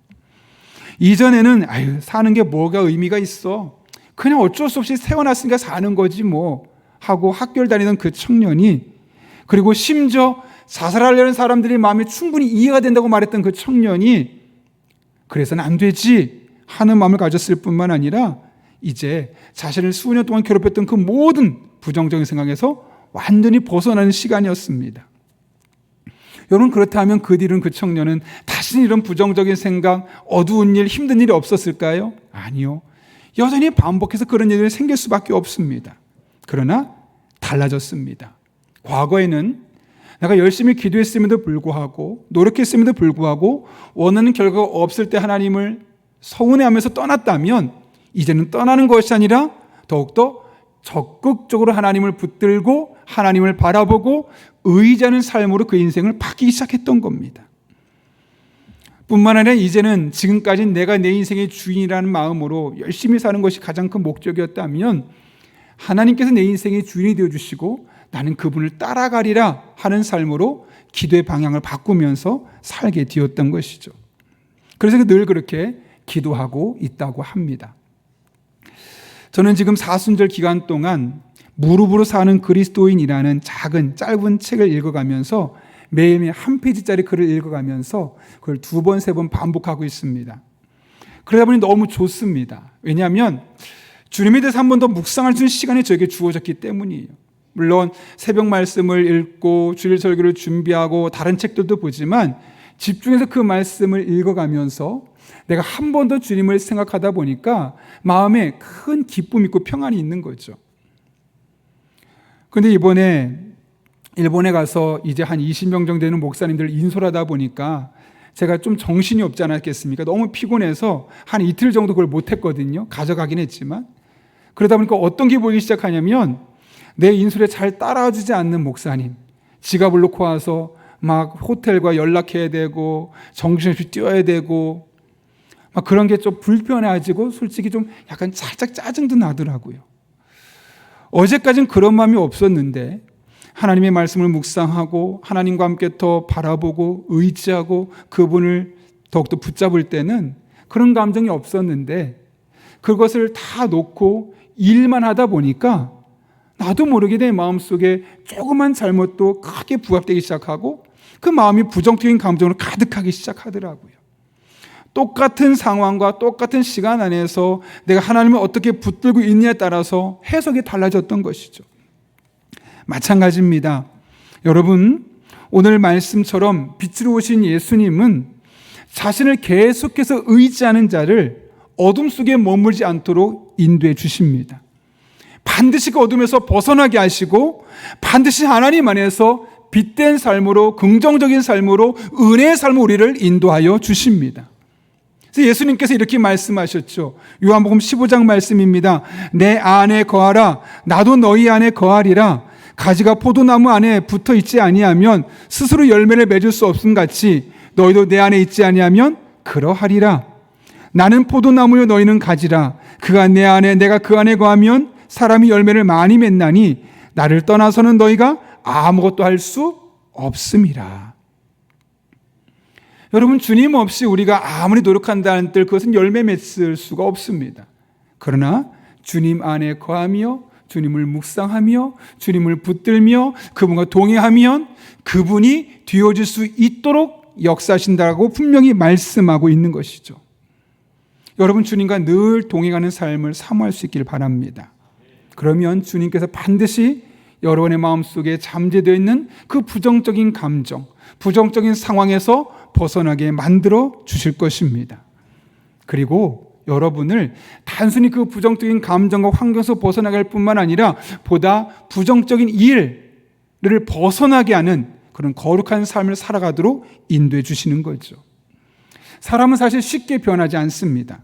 이전에는 사는 게 뭐가 의미가 있어, 그냥 어쩔 수 없이 태어났으니까 사는 거지 뭐 하고 학교를 다니던 그 청년이, 그리고 심지어 자살하려는 사람들이 마음이 충분히 이해가 된다고 말했던 그 청년이 그래서는 안 되지 하는 마음을 가졌을 뿐만 아니라 이제 자신을 수년 동안 괴롭혔던 그 모든 부정적인 생각에서 완전히 벗어나는 시간이었습니다. 여러분, 그렇다면 그 뒤로는 그 청년은 다시는 이런 부정적인 생각, 어두운 일, 힘든 일이 없었을까요? 아니요. 여전히 반복해서 그런 일이 생길 수밖에 없습니다. 그러나 달라졌습니다. 과거에는 내가 열심히 기도했음에도 불구하고 노력했음에도 불구하고 원하는 결과가 없을 때 하나님을 서운해하면서 떠났다면 이제는 떠나는 것이 아니라 더욱더 적극적으로 하나님을 붙들고 하나님을 바라보고 의지하는 삶으로 그 인생을 바뀌기 시작했던 겁니다. 뿐만 아니라 이제는 지금까지 내가 내 인생의 주인이라는 마음으로 열심히 사는 것이 가장 큰 목적이었다면 하나님께서 내 인생의 주인이 되어주시고 나는 그분을 따라가리라 하는 삶으로 기도의 방향을 바꾸면서 살게 되었던 것이죠. 그래서 늘 그렇게 기도하고 있다고 합니다. 저는 지금 사순절 기간 동안 무릎으로 사는 그리스도인이라는 작은 짧은 책을 읽어가면서 매일매일 한 페이지짜리 글을 읽어가면서 그걸 2번, 3번 반복하고 있습니다. 그러다 보니 너무 좋습니다. 왜냐하면 주님에 대해서 한 번 더 묵상할 수 있는 시간이 저에게 주어졌기 때문이에요. 물론 새벽 말씀을 읽고 주일 설교를 준비하고 다른 책들도 보지만 집중해서 그 말씀을 읽어가면서 내가 한 번 더 주님을 생각하다 보니까 마음에 큰 기쁨이 있고 평안이 있는 거죠. 그런데 이번에 일본에 가서 이제 한 20명 정도 되는 목사님들 인솔하다 보니까 제가 좀 정신이 없지 않았겠습니까? 너무 피곤해서 한 이틀 정도 그걸 못했거든요. 가져가긴 했지만. 그러다 보니까 어떤 게 보이기 시작하냐면 내 인솔에 잘 따라주지 않는 목사님, 지갑을 놓고 와서 막 호텔과 연락해야 되고 정신없이 뛰어야 되고 막 그런 게 좀 불편해지고 솔직히 좀 약간 살짝 짜증도 나더라고요. 어제까지는 그런 마음이 없었는데 하나님의 말씀을 묵상하고 하나님과 함께 더 바라보고 의지하고 그분을 더욱더 붙잡을 때는 그런 감정이 없었는데 그것을 다 놓고 일만 하다 보니까 나도 모르게 내 마음속에 조그만 잘못도 크게 부합되기 시작하고 그 마음이 부정적인 감정으로 가득하기 시작하더라고요. 똑같은 상황과 똑같은 시간 안에서 내가 하나님을 어떻게 붙들고 있느냐에 따라서 해석이 달라졌던 것이죠. 마찬가지입니다. 여러분, 오늘 말씀처럼 빛으로 오신 예수님은 자신을 계속해서 의지하는 자를 어둠 속에 머물지 않도록 인도해 주십니다. 반드시 그 어둠에서 벗어나게 하시고 반드시 하나님 안에서 빛된 삶으로 긍정적인 삶으로 은혜의 삶으로 우리를 인도하여 주십니다. 그래서 예수님께서 이렇게 말씀하셨죠. 요한복음 15장 말씀입니다. 내 안에 거하라 나도 너희 안에 거하리라. 가지가 포도나무 안에 붙어 있지 아니하면 스스로 열매를 맺을 수 없음 같이 너희도 내 안에 있지 아니하면 그러하리라. 나는 포도나무요 너희는 가지라. 그가 내 안에 내가 그 안에 거하면 사람이 열매를 많이 맺나니 나를 떠나서는 너희가 아무것도 할 수 없음이라. 여러분, 주님 없이 우리가 아무리 노력한다 한들 그것은 열매 맺을 수가 없습니다. 그러나 주님 안에 거하며 주님을 묵상하며 주님을 붙들며 그분과 동행하면 그분이 뒤어질 수 있도록 역사하신다고 분명히 말씀하고 있는 것이죠. 여러분, 주님과 늘 동행하는 삶을 사모할 수 있기를 바랍니다. 그러면 주님께서 반드시 여러분의 마음속에 잠재되어 있는 그 부정적인 감정, 부정적인 상황에서 벗어나게 만들어 주실 것입니다. 그리고 여러분을 단순히 그 부정적인 감정과 환경에서 벗어나게 할 뿐만 아니라 보다 부정적인 일을 벗어나게 하는 그런 거룩한 삶을 살아가도록 인도해 주시는 거죠. 사람은 사실 쉽게 변하지 않습니다.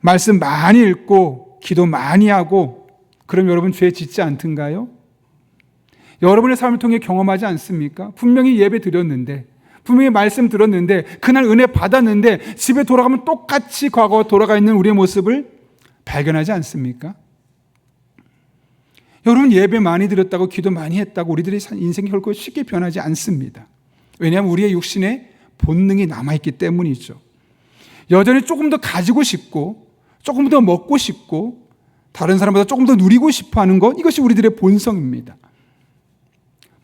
말씀 많이 읽고 기도 많이 하고 그럼 여러분 죄 짓지 않던가요? 여러분의 삶을 통해 경험하지 않습니까? 분명히 예배 드렸는데 분명히 말씀 들었는데 그날 은혜 받았는데 집에 돌아가면 똑같이 과거와 돌아가 있는 우리의 모습을 발견하지 않습니까? 여러분, 예배 많이 드렸다고 기도 많이 했다고 우리들의 인생이 결코 쉽게 변하지 않습니다. 왜냐하면 우리의 육신에 본능이 남아있기 때문이죠. 여전히 조금 더 가지고 싶고 조금 더 먹고 싶고 다른 사람보다 조금 더 누리고 싶어 하는 것, 이것이 우리들의 본성입니다.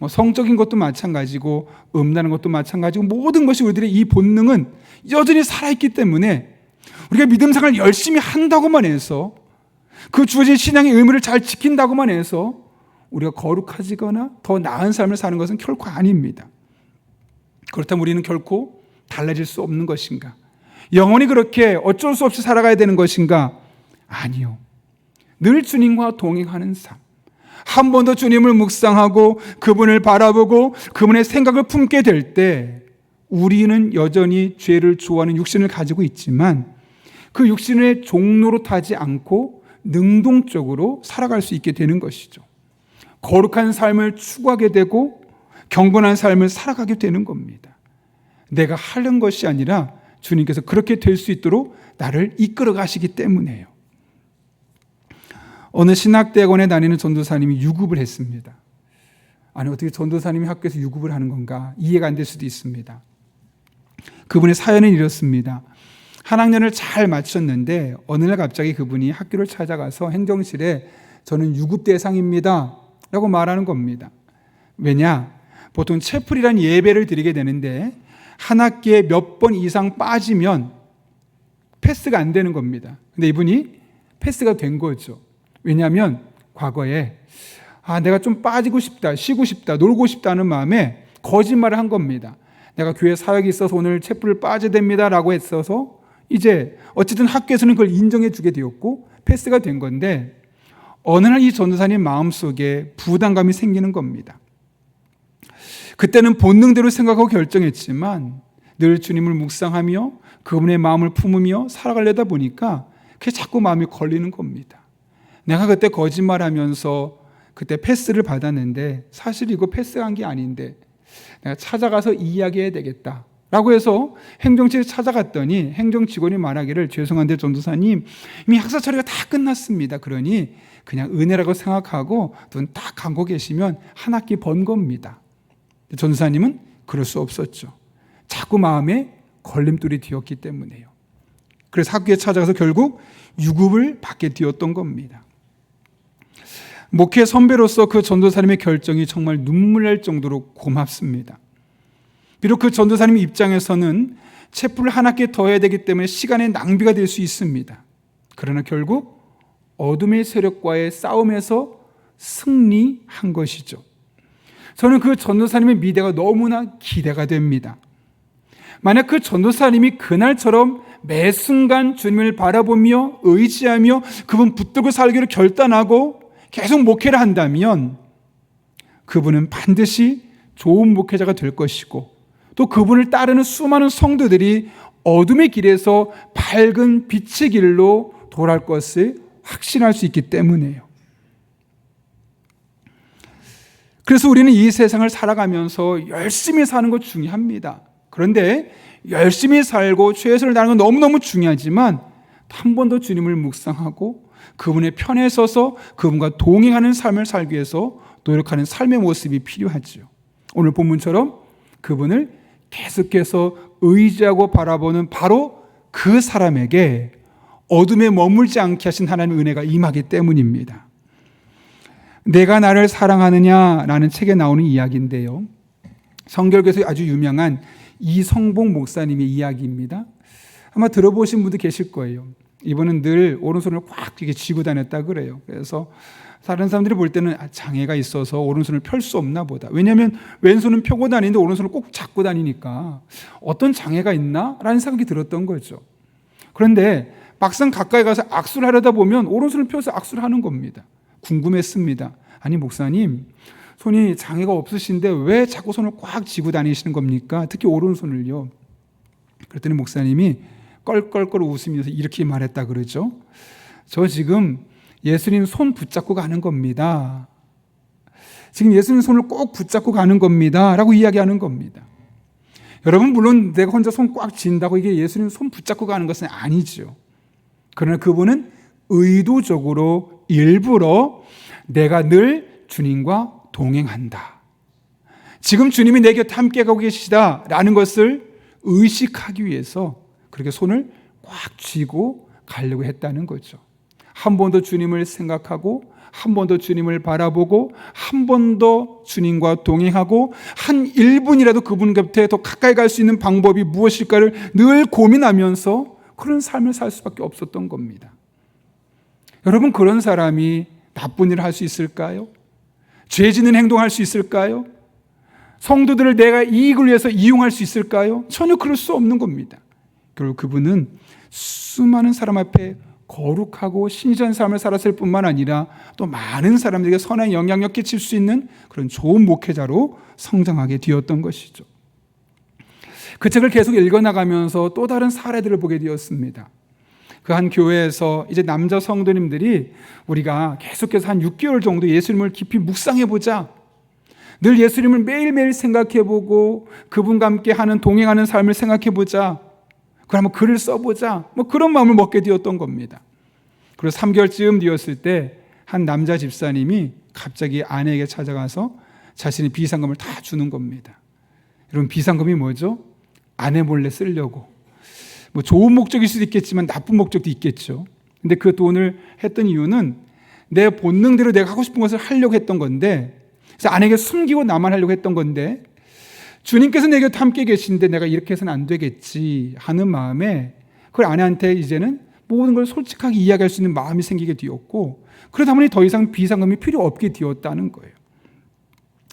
성적인 것도 마찬가지고 음란한 것도 마찬가지고 모든 것이 우리들의 이 본능은 여전히 살아있기 때문에 우리가 믿음 생활을 열심히 한다고만 해서 그 주어진 신앙의 의무를 잘 지킨다고만 해서 우리가 거룩해지거나 더 나은 삶을 사는 것은 결코 아닙니다. 그렇다면 우리는 결코 달라질 수 없는 것인가? 영원히 그렇게 어쩔 수 없이 살아가야 되는 것인가? 아니요. 늘 주님과 동행하는 삶, 한 번 더 주님을 묵상하고 그분을 바라보고 그분의 생각을 품게 될 때 우리는 여전히 죄를 좋아하는 육신을 가지고 있지만 그 육신의 종로로 타지 않고 능동적으로 살아갈 수 있게 되는 것이죠. 거룩한 삶을 추구하게 되고 경건한 삶을 살아가게 되는 겁니다. 내가 하는 것이 아니라 주님께서 그렇게 될 수 있도록 나를 이끌어 가시기 때문에요. 어느 신학대학원에 다니는 전도사님이 유급을 했습니다. 아니, 어떻게 전도사님이 학교에서 유급을 하는 건가 이해가 안 될 수도 있습니다. 그분의 사연은 이렇습니다. 한 학년을 잘 마쳤는데 어느 날 갑자기 그분이 학교를 찾아가서 행정실에 저는 유급 대상입니다 라고 말하는 겁니다. 왜냐? 보통 채플이라는 예배를 드리게 되는데 한 학기에 몇 번 이상 빠지면 패스가 안 되는 겁니다. 근데 이분이 패스가 된 거죠. 왜냐하면 과거에 내가 좀 빠지고 싶다, 쉬고 싶다, 놀고 싶다는 마음에 거짓말을 한 겁니다. 내가 교회 사역이 있어서 오늘 촛불을 빠져야 됩니다 라고 했어서 이제 어쨌든 학교에서는 그걸 인정해 주게 되었고 패스가 된 건데, 어느 날 이 전도사님 마음속에 부담감이 생기는 겁니다. 그때는 본능대로 생각하고 결정했지만 늘 주님을 묵상하며 그분의 마음을 품으며 살아가려다 보니까 그게 자꾸 마음이 걸리는 겁니다. 내가 그때 거짓말하면서 그때 패스를 받았는데 사실 이거 패스한 게 아닌데 내가 찾아가서 이야기해야 되겠다 라고 해서 행정실에 찾아갔더니 행정 직원이 말하기를, 죄송한데 전도사님 이미 학사 처리가 다 끝났습니다. 그러니 그냥 은혜라고 생각하고 눈 딱 감고 계시면 한 학기 번 겁니다. 전도사님은 그럴 수 없었죠. 자꾸 마음에 걸림돌이 되었기 때문에요. 그래서 학교에 찾아가서 결국 유급을 받게 되었던 겁니다. 목회 선배로서 그 전도사님의 결정이 정말 눈물 날 정도로 고맙습니다. 비록 그 전도사님 입장에서는 촛불을 한 학기 더 해야 되기 때문에 시간의 낭비가 될 수 있습니다. 그러나 결국 어둠의 세력과의 싸움에서 승리한 것이죠. 저는 그 전도사님의 미래가 너무나 기대가 됩니다. 만약 그 전도사님이 그날처럼 매 순간 주님을 바라보며 의지하며 그분 붙들고 살기로 결단하고 계속 목회를 한다면 그분은 반드시 좋은 목회자가 될 것이고, 또 그분을 따르는 수많은 성도들이 어둠의 길에서 밝은 빛의 길로 돌아갈 것을 확신할 수 있기 때문이에요. 그래서 우리는 이 세상을 살아가면서 열심히 사는 것 중요합니다. 그런데 열심히 살고 최선을 다하는 건 너무너무 중요하지만 한 번 더 주님을 묵상하고 그분의 편에 서서 그분과 동행하는 삶을 살기 위해서 노력하는 삶의 모습이 필요하죠. 오늘 본문처럼 그분을 계속해서 의지하고 바라보는 바로 그 사람에게 어둠에 머물지 않게 하신 하나님의 은혜가 임하기 때문입니다. 내가 나를 사랑하느냐라는 책에 나오는 이야기인데요, 성결교에서 아주 유명한 이성봉 목사님의 이야기입니다. 아마 들어보신 분도 계실 거예요. 이분은 늘 오른손을 꽉 이렇게 쥐고 다녔다 그래요. 그래서 다른 사람들이 볼 때는 장애가 있어서 오른손을 펼 수 없나 보다. 왜냐하면 왼손은 펴고 다니는데 오른손을 꼭 잡고 다니니까 어떤 장애가 있나? 라는 생각이 들었던 거죠. 그런데 막상 가까이 가서 악수를 하려다 보면 오른손을 펴서 악수를 하는 겁니다. 궁금했습니다. 아니 목사님, 손이 장애가 없으신데 왜 자꾸 손을 꽉 쥐고 다니시는 겁니까? 특히 오른손을요. 그랬더니 목사님이 껄껄껄 웃으면서 이렇게 말했다 그러죠. 저 지금 예수님 손 붙잡고 가는 겁니다. 지금 예수님 손을 꼭 붙잡고 가는 겁니다 라고 이야기하는 겁니다. 여러분, 물론 내가 혼자 손 꽉 쥔다고 이게 예수님 손 붙잡고 가는 것은 아니죠. 그러나 그분은 의도적으로 일부러 내가 늘 주님과 동행한다, 지금 주님이 내 곁에 함께 가고 계시다라는 것을 의식하기 위해서 그렇게 손을 꽉 쥐고 가려고 했다는 거죠. 한 번 더 주님을 생각하고, 한 번 더 주님을 바라보고, 한 번 더 주님과 동행하고, 한 1분이라도 그분 곁에 더 가까이 갈 수 있는 방법이 무엇일까를 늘 고민하면서 그런 삶을 살 수밖에 없었던 겁니다. 여러분, 그런 사람이 나쁜 일을 할 수 있을까요? 죄 짓는 행동할 수 있을까요? 성도들을 내가 이익을 위해서 이용할 수 있을까요? 전혀 그럴 수 없는 겁니다. 결국 그분은 수많은 사람 앞에 거룩하고 신실한 삶을 살았을 뿐만 아니라 또 많은 사람들에게 선한 영향력 끼칠 수 있는 그런 좋은 목회자로 성장하게 되었던 것이죠. 그 책을 계속 읽어나가면서 또 다른 사례들을 보게 되었습니다. 그 한 교회에서 이제 남자 성도님들이 우리가 계속해서 한 6개월 정도 예수님을 깊이 묵상해보자, 늘 예수님을 매일매일 생각해보고 그분과 함께 하는 동행하는 삶을 생각해보자, 그럼 글을 써보자, 그런 마음을 먹게 되었던 겁니다. 그리고 3개월쯤 되었을 때 한 남자 집사님이 갑자기 아내에게 찾아가서 자신의 비상금을 다 주는 겁니다. 여러분, 비상금이 뭐죠? 아내 몰래 쓰려고. 좋은 목적일 수도 있겠지만 나쁜 목적도 있겠죠. 근데 그 돈을 했던 이유는 내 본능대로 내가 하고 싶은 것을 하려고 했던 건데, 그래서 아내에게 숨기고 나만 하려고 했던 건데, 주님께서 내 곁에 함께 계신데 내가 이렇게 해서는 안 되겠지 하는 마음에 그 아내한테 이제는 모든 걸 솔직하게 이야기할 수 있는 마음이 생기게 되었고, 그러다 보니 더 이상 비상금이 필요 없게 되었다는 거예요.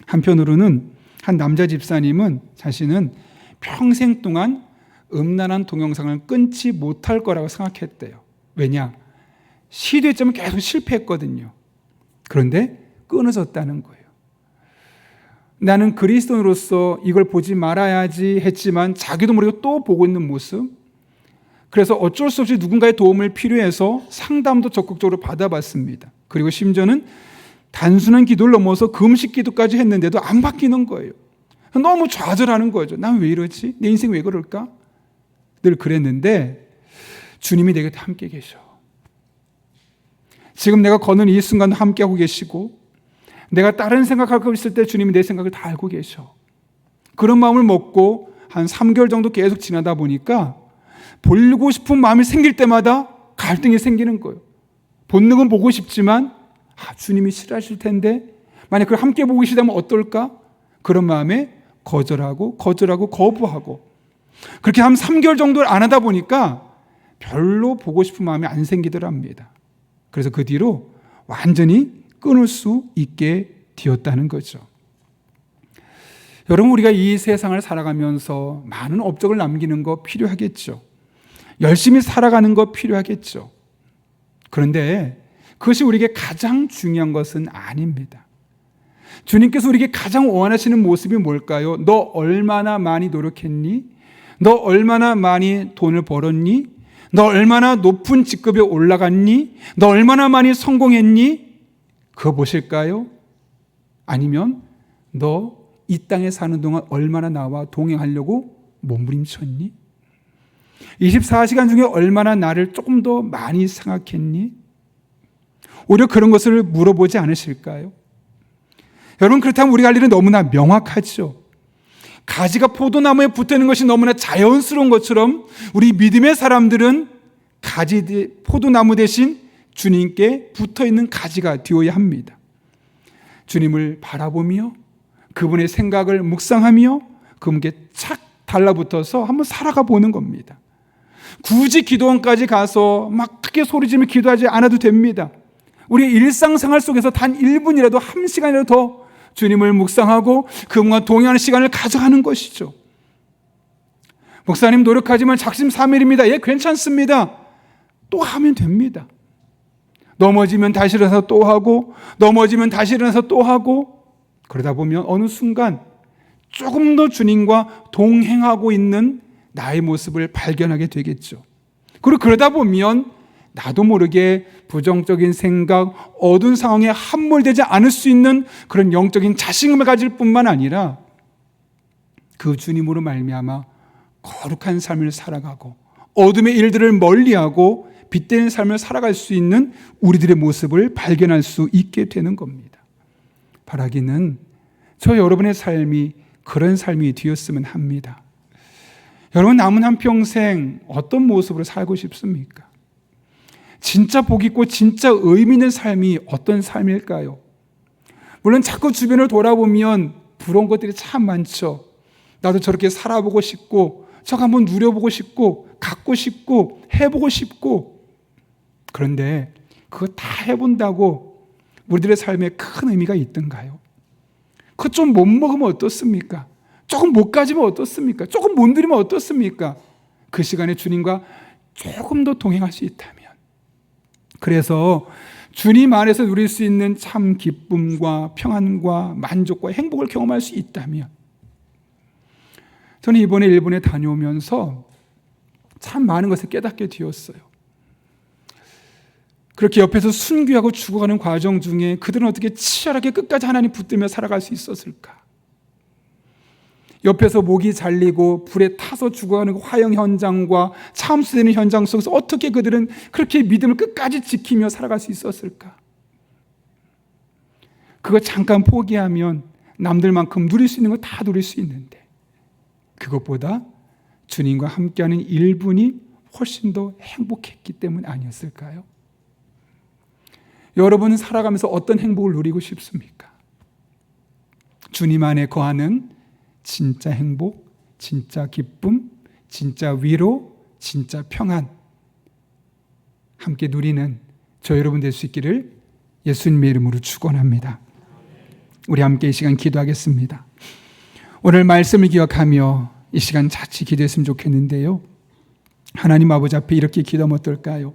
한편으로는 한 남자 집사님은 자신은 평생 동안 음란한 동영상을 끊지 못할 거라고 생각했대요. 왜냐? 시도했지만 계속 실패했거든요. 그런데 끊어졌다는 거예요. 나는 그리스도인으로서 이걸 보지 말아야지 했지만 자기도 모르게 또 보고 있는 모습. 그래서 어쩔 수 없이 누군가의 도움을 필요해서 상담도 적극적으로 받아봤습니다. 그리고 심지어는 단순한 기도를 넘어서 금식 기도까지 했는데도 안 바뀌는 거예요. 너무 좌절하는 거죠. 난 왜 이러지? 내 인생 왜 그럴까? 늘 그랬는데 주님이 내게 함께 계셔. 지금 내가 걷는 이 순간도 함께하고 계시고, 내가 다른 생각하고 있을 때 주님이 내 생각을 다 알고 계셔. 그런 마음을 먹고 한 3개월 정도 계속 지나다 보니까 보고 싶은 마음이 생길 때마다 갈등이 생기는 거예요. 본능은 보고 싶지만 주님이 싫어하실 텐데 만약 그걸 함께 보고 계시다면 어떨까? 그런 마음에 거절하고 거부하고, 그렇게 한 3개월 정도를 안 하다 보니까 별로 보고 싶은 마음이 안 생기더랍니다. 그래서 그 뒤로 완전히 끊을 수 있게 되었다는 거죠. 여러분, 우리가 이 세상을 살아가면서 많은 업적을 남기는 거 필요하겠죠. 열심히 살아가는 거 필요하겠죠. 그런데 그것이 우리에게 가장 중요한 것은 아닙니다. 주님께서 우리에게 가장 원하시는 모습이 뭘까요? 너 얼마나 많이 노력했니? 너 얼마나 많이 돈을 벌었니? 너 얼마나 높은 직급에 올라갔니? 너 얼마나 많이 성공했니? 그거 보실까요? 아니면 너 이 땅에 사는 동안 얼마나 나와 동행하려고 몸부림쳤니? 24시간 중에 얼마나 나를 조금 더 많이 생각했니? 오히려 그런 것을 물어보지 않으실까요? 여러분, 그렇다면 우리가 할 일은 너무나 명확하죠. 가지가 포도나무에 붙어있는 것이 너무나 자연스러운 것처럼 우리 믿음의 사람들은 포도나무 대신 주님께 붙어있는 가지가 되어야 합니다. 주님을 바라보며 그분의 생각을 묵상하며 그분께 착 달라붙어서 한번 살아가 보는 겁니다. 굳이 기도원까지 가서 막 크게 소리지르며 기도하지 않아도 됩니다. 우리 일상생활 속에서 단 1분이라도 1시간이라도 더 주님을 묵상하고 그분과 동행하는 시간을 가져가는 것이죠. 목사님 노력하지만 작심삼일입니다. 예, 괜찮습니다. 또 하면 됩니다. 넘어지면 다시 일어나서 또 하고, 넘어지면 다시 일어나서 또 하고, 그러다 보면 어느 순간 조금 더 주님과 동행하고 있는 나의 모습을 발견하게 되겠죠. 그리고 그러다 보면 나도 모르게 부정적인 생각, 어두운 상황에 함몰되지 않을 수 있는 그런 영적인 자신감을 가질 뿐만 아니라 그 주님으로 말미암아 거룩한 삶을 살아가고 어둠의 일들을 멀리하고 빛되는 삶을 살아갈 수 있는 우리들의 모습을 발견할 수 있게 되는 겁니다. 바라기는 저 여러분의 삶이 그런 삶이 되었으면 합니다. 여러분, 남은 한평생 어떤 모습으로 살고 싶습니까? 진짜 복 있고 진짜 의미 있는 삶이 어떤 삶일까요? 물론 자꾸 주변을 돌아보면 부러운 것들이 참 많죠. 나도 저렇게 살아보고 싶고 저거 한번 누려보고 싶고 갖고 싶고 해보고 싶고, 그런데 그거 다 해본다고 우리들의 삶에 큰 의미가 있던가요? 그거 좀 못 먹으면 어떻습니까? 조금 못 가지면 어떻습니까? 조금 못 누리면 어떻습니까? 그 시간에 주님과 조금 더 동행할 수 있다면, 그래서 주님 안에서 누릴 수 있는 참 기쁨과 평안과 만족과 행복을 경험할 수 있다면, 저는 이번에 일본에 다녀오면서 참 많은 것을 깨닫게 되었어요. 그렇게 옆에서 순교하고 죽어가는 과정 중에 그들은 어떻게 치열하게 끝까지 하나님 붙들며 살아갈 수 있었을까? 옆에서 목이 잘리고 불에 타서 죽어가는 화형 현장과 참수되는 현장 속에서 어떻게 그들은 그렇게 믿음을 끝까지 지키며 살아갈 수 있었을까? 그거 잠깐 포기하면 남들만큼 누릴 수 있는 거 다 누릴 수 있는데, 그것보다 주님과 함께하는 1분이 훨씬 더 행복했기 때문 아니었을까요? 여러분은 살아가면서 어떤 행복을 누리고 싶습니까? 주님 안에 거하는 진짜 행복, 진짜 기쁨, 진짜 위로, 진짜 평안 함께 누리는 저 여러분 될 수 있기를 예수님의 이름으로 축원합니다. 우리 함께 이 시간 기도하겠습니다. 오늘 말씀을 기억하며 이 시간 자치 기도했으면 좋겠는데요. 하나님 아버지 앞에 이렇게 기도하면 어떨까요?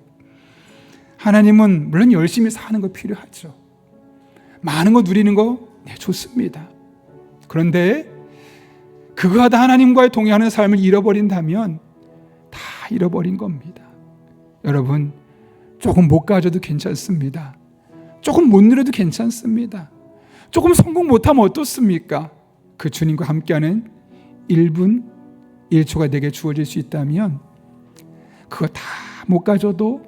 하나님은 물론 열심히 사는 거 필요하죠. 많은 거 누리는 거 좋습니다. 그런데 그거 하다 하나님과의 동행하는 삶을 잃어버린다면 다 잃어버린 겁니다. 여러분, 조금 못 가져도 괜찮습니다. 조금 못 누려도 괜찮습니다. 조금 성공 못하면 어떻습니까? 그 주님과 함께하는 1분 1초가 내게 주어질 수 있다면 그거 다 못 가져도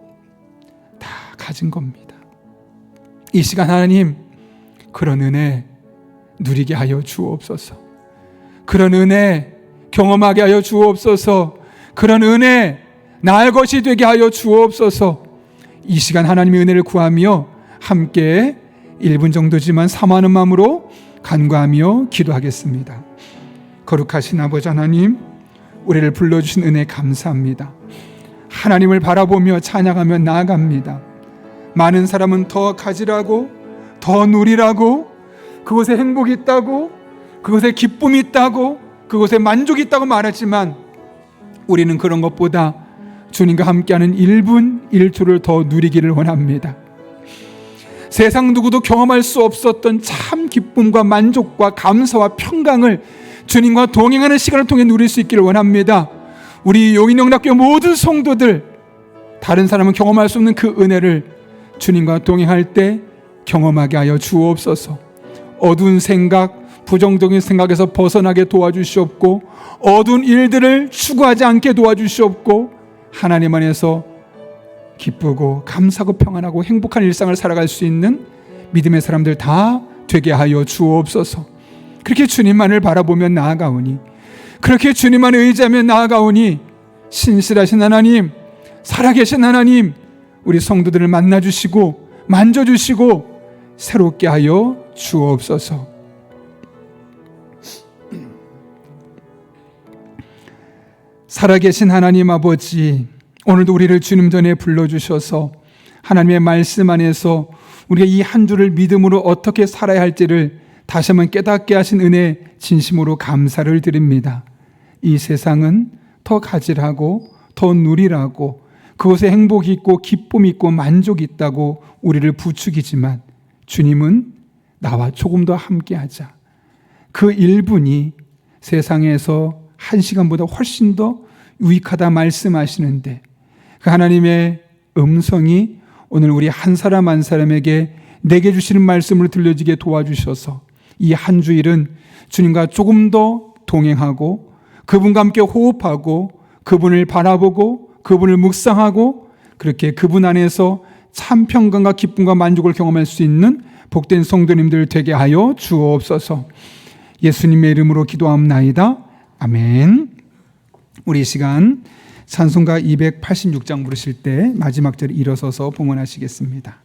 다 가진 겁니다. 이 시간 하나님, 그런 은혜 누리게 하여 주옵소서. 그런 은혜 경험하게 하여 주옵소서. 그런 은혜 나의 것이 되게 하여 주옵소서. 이 시간 하나님의 은혜를 구하며 함께 1분 정도지만 사모하는 마음으로 간구하며 기도하겠습니다. 거룩하신 아버지 하나님, 우리를 불러주신 은혜 감사합니다. 하나님을 바라보며 찬양하며 나아갑니다. 많은 사람은 더 가지라고, 더 누리라고, 그곳에 행복이 있다고, 그곳에 기쁨이 있다고, 그곳에 만족이 있다고 말하지만 우리는 그런 것보다 주님과 함께하는 1분 1초를 더 누리기를 원합니다. 세상 누구도 경험할 수 없었던 참 기쁨과 만족과 감사와 평강을 주님과 동행하는 시간을 통해 누릴 수 있기를 원합니다. 우리 용인영락교회 모든 성도들, 다른 사람은 경험할 수 없는 그 은혜를 주님과 동행할 때 경험하게 하여 주옵소서. 어두운 생각, 부정적인 생각에서 벗어나게 도와주시옵고, 어두운 일들을 추구하지 않게 도와주시옵고, 하나님 안에서 기쁘고 감사하고 평안하고 행복한 일상을 살아갈 수 있는 믿음의 사람들 다 되게 하여 주옵소서. 그렇게 주님만을 바라보며 나아가오니, 그렇게 주님만을 의지하며 나아가오니, 신실하신 하나님, 살아계신 하나님, 우리 성도들을 만나주시고 만져주시고 새롭게 하여 주옵소서. 살아계신 하나님 아버지, 오늘도 우리를 주님 전에 불러주셔서 하나님의 말씀 안에서 우리가 이 한 주를 믿음으로 어떻게 살아야 할지를 다시 한번 깨닫게 하신 은혜 진심으로 감사를 드립니다. 이 세상은 더 가지라고, 더 누리라고, 그곳에 행복이 있고 기쁨이 있고 만족이 있다고 우리를 부추기지만 주님은 나와 조금 더 함께하자. 그 1분이 세상에서 1시간보다 훨씬 더 유익하다 말씀하시는데, 그 하나님의 음성이 오늘 우리 한 사람 한 사람에게 내게 주시는 말씀을 들려지게 도와주셔서 이 한 주일은 주님과 조금 더 동행하고 그분과 함께 호흡하고 그분을 바라보고 그분을 묵상하고 그렇게 그분 안에서 참 평강과 기쁨과 만족을 경험할 수 있는 복된 성도님들 되게 하여 주옵소서. 예수님의 이름으로 기도합나이다. 아멘. 우리 이 시간 찬송가 286장 부르실 때 마지막 절 일어서서 봉헌하시겠습니다.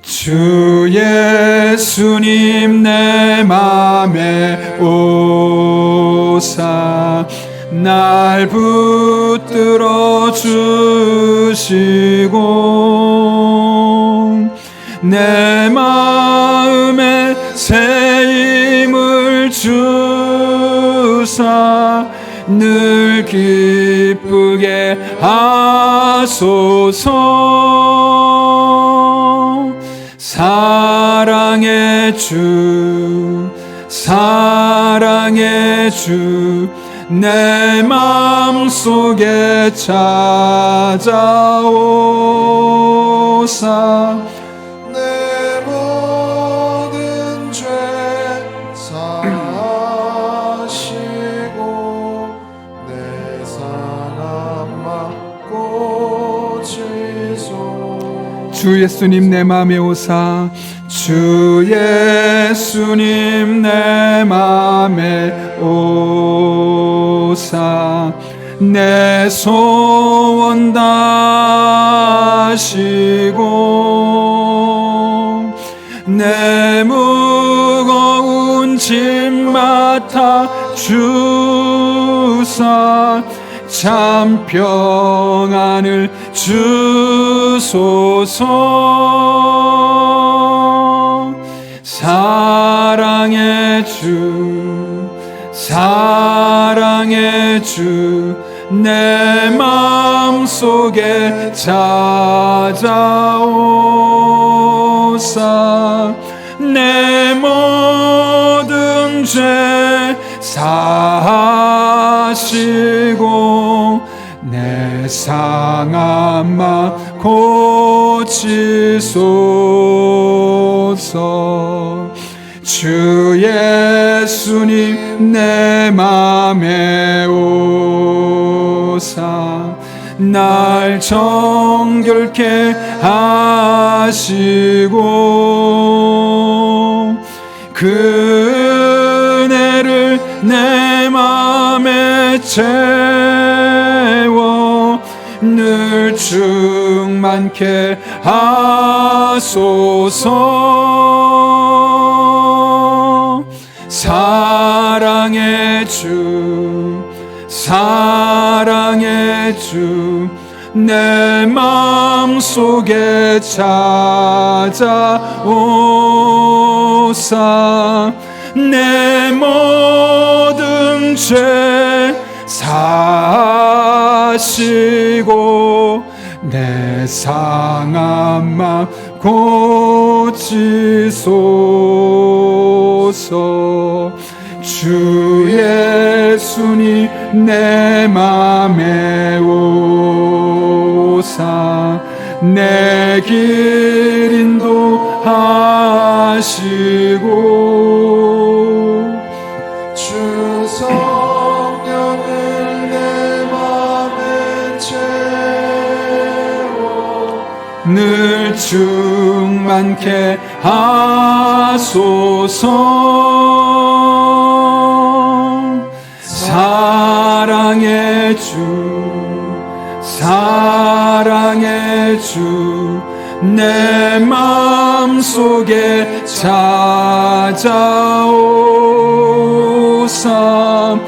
주 예수님 내 맘에 오사 날 붙들어 주시고 내 마음에 새 힘을 주사 늘 기쁘게 하소서. 사랑의 주, 사랑의 주, 내 마음속에 찾아오사 내 모든 죄 사하시고 내 상함 맡고 지소. 주 예수님 내 마음에 오사 주 예수님 내 마음에 오사 내 소원 다시고 내 무거운 짐 맡아 주사 참 평안을 주소서. 사랑의 주 사랑의 주 내 마음속에 찾아오사 내 모든 죄 사하시고 내 상한 마 고치소서. 주 예수님 내 맘에 오사 날 정결케 하시고 그 은혜를 내 맘에 채워 늘 충만케 하소서. 사랑의 주 사랑의 주 내 마음속에 찾아오사 내 모든 죄 사하시고 내 상한 맘 고치소서. 주 예수님 내 맘에 오사 내 길 인도하시고 주 성령을 내 맘에 채워 늘 충만케 하소서. 사랑의 주 사랑의 주 내 마음속에 찾아오사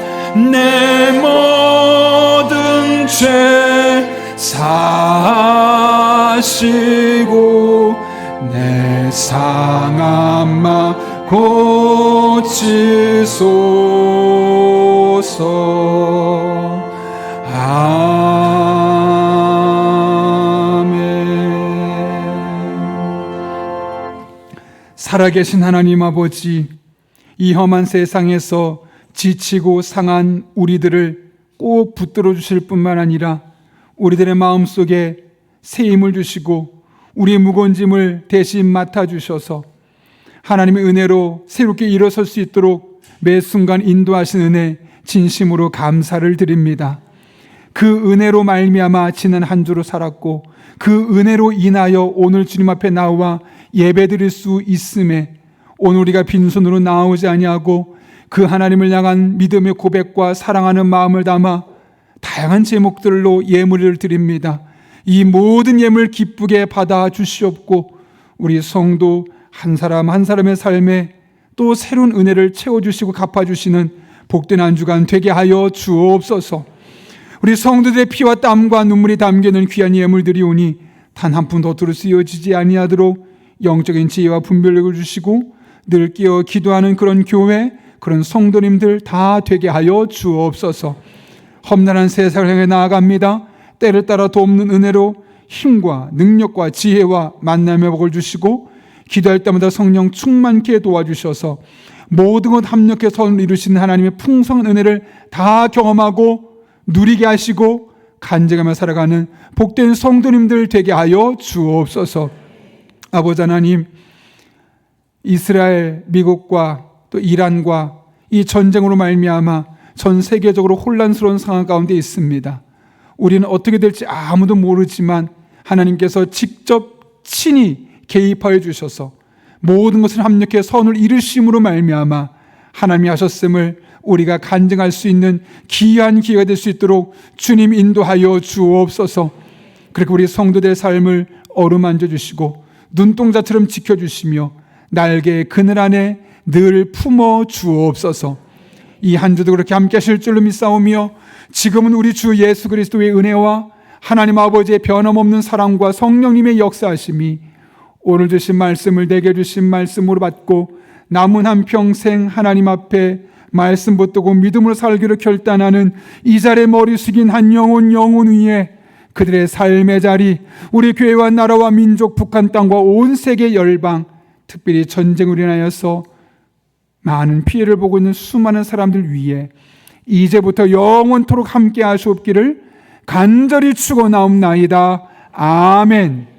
내 모든 죄 사하시고 내 상한 마 고치소서. 살아계신 하나님 아버지, 이 험한 세상에서 지치고 상한 우리들을 꼭 붙들어 주실 뿐만 아니라 우리들의 마음속에 새 힘을 주시고 우리의 무거운 짐을 대신 맡아주셔서 하나님의 은혜로 새롭게 일어설 수 있도록 매 순간 인도하신 은혜 진심으로 감사를 드립니다. 그 은혜로 말미암아 지난 한 주로 살았고 그 은혜로 인하여 오늘 주님 앞에 나와 예배드릴 수 있음에 오늘 우리가 빈손으로 나오지 아니하고 그 하나님을 향한 믿음의 고백과 사랑하는 마음을 담아 다양한 제목들로 예물을 드립니다. 이 모든 예물 기쁘게 받아 주시옵고 우리 성도 한 사람 한 사람의 삶에 또 새로운 은혜를 채워주시고 갚아주시는 복된 한 주간 되게 하여 주옵소서. 우리 성도들의 피와 땀과 눈물이 담겨있는 귀한 예물들이 오니 단 한 푼 더 들을 수 이어지지 아니하도록 영적인 지혜와 분별력을 주시고 늘 깨어 기도하는 그런 교회, 그런 성도님들 다 되게 하여 주옵소서. 험난한 세상을 향해 나아갑니다. 때를 따라 돕는 은혜로 힘과 능력과 지혜와 만남의 복을 주시고 기도할 때마다 성령 충만케 도와주셔서 모든 것 합력해 선을 이루시는 하나님의 풍성한 은혜를 다 경험하고 누리게 하시고 간증하며 살아가는 복된 성도님들 되게 하여 주옵소서. 아버지 하나님, 이스라엘, 미국과 또 이란과 이 전쟁으로 말미암아 전 세계적으로 혼란스러운 상황 가운데 있습니다. 우리는 어떻게 될지 아무도 모르지만 하나님께서 직접 친히 개입하여 주셔서 모든 것을 합력해 선을 이루심으로 말미암아 하나님이 하셨음을 우리가 간증할 수 있는 귀한 기회가 될 수 있도록 주님 인도하여 주옵소서. 그렇게 우리 성도들의 삶을 어루만져 주시고 눈동자처럼 지켜주시며 날개의 그늘 안에 늘 품어 주옵소서. 이 한 주도 그렇게 함께 하실 줄로 믿사오며 지금은 우리 주 예수 그리스도의 은혜와 하나님 아버지의 변함없는 사랑과 성령님의 역사하심이 오늘 주신 말씀을 내게 주신 말씀으로 받고 남은 한평생 하나님 앞에 말씀 붙들고 믿음으로 살기로 결단하는 이 자리에 머리 숙인 한 영혼 위에 그들의 삶의 자리, 우리 교회와 나라와 민족, 북한 땅과 온 세계 열방, 특별히 전쟁으로 인하여서 많은 피해를 보고 있는 수많은 사람들 위해 이제부터 영원토록 함께 하시옵기를 간절히 축원하옵나이다. 아멘.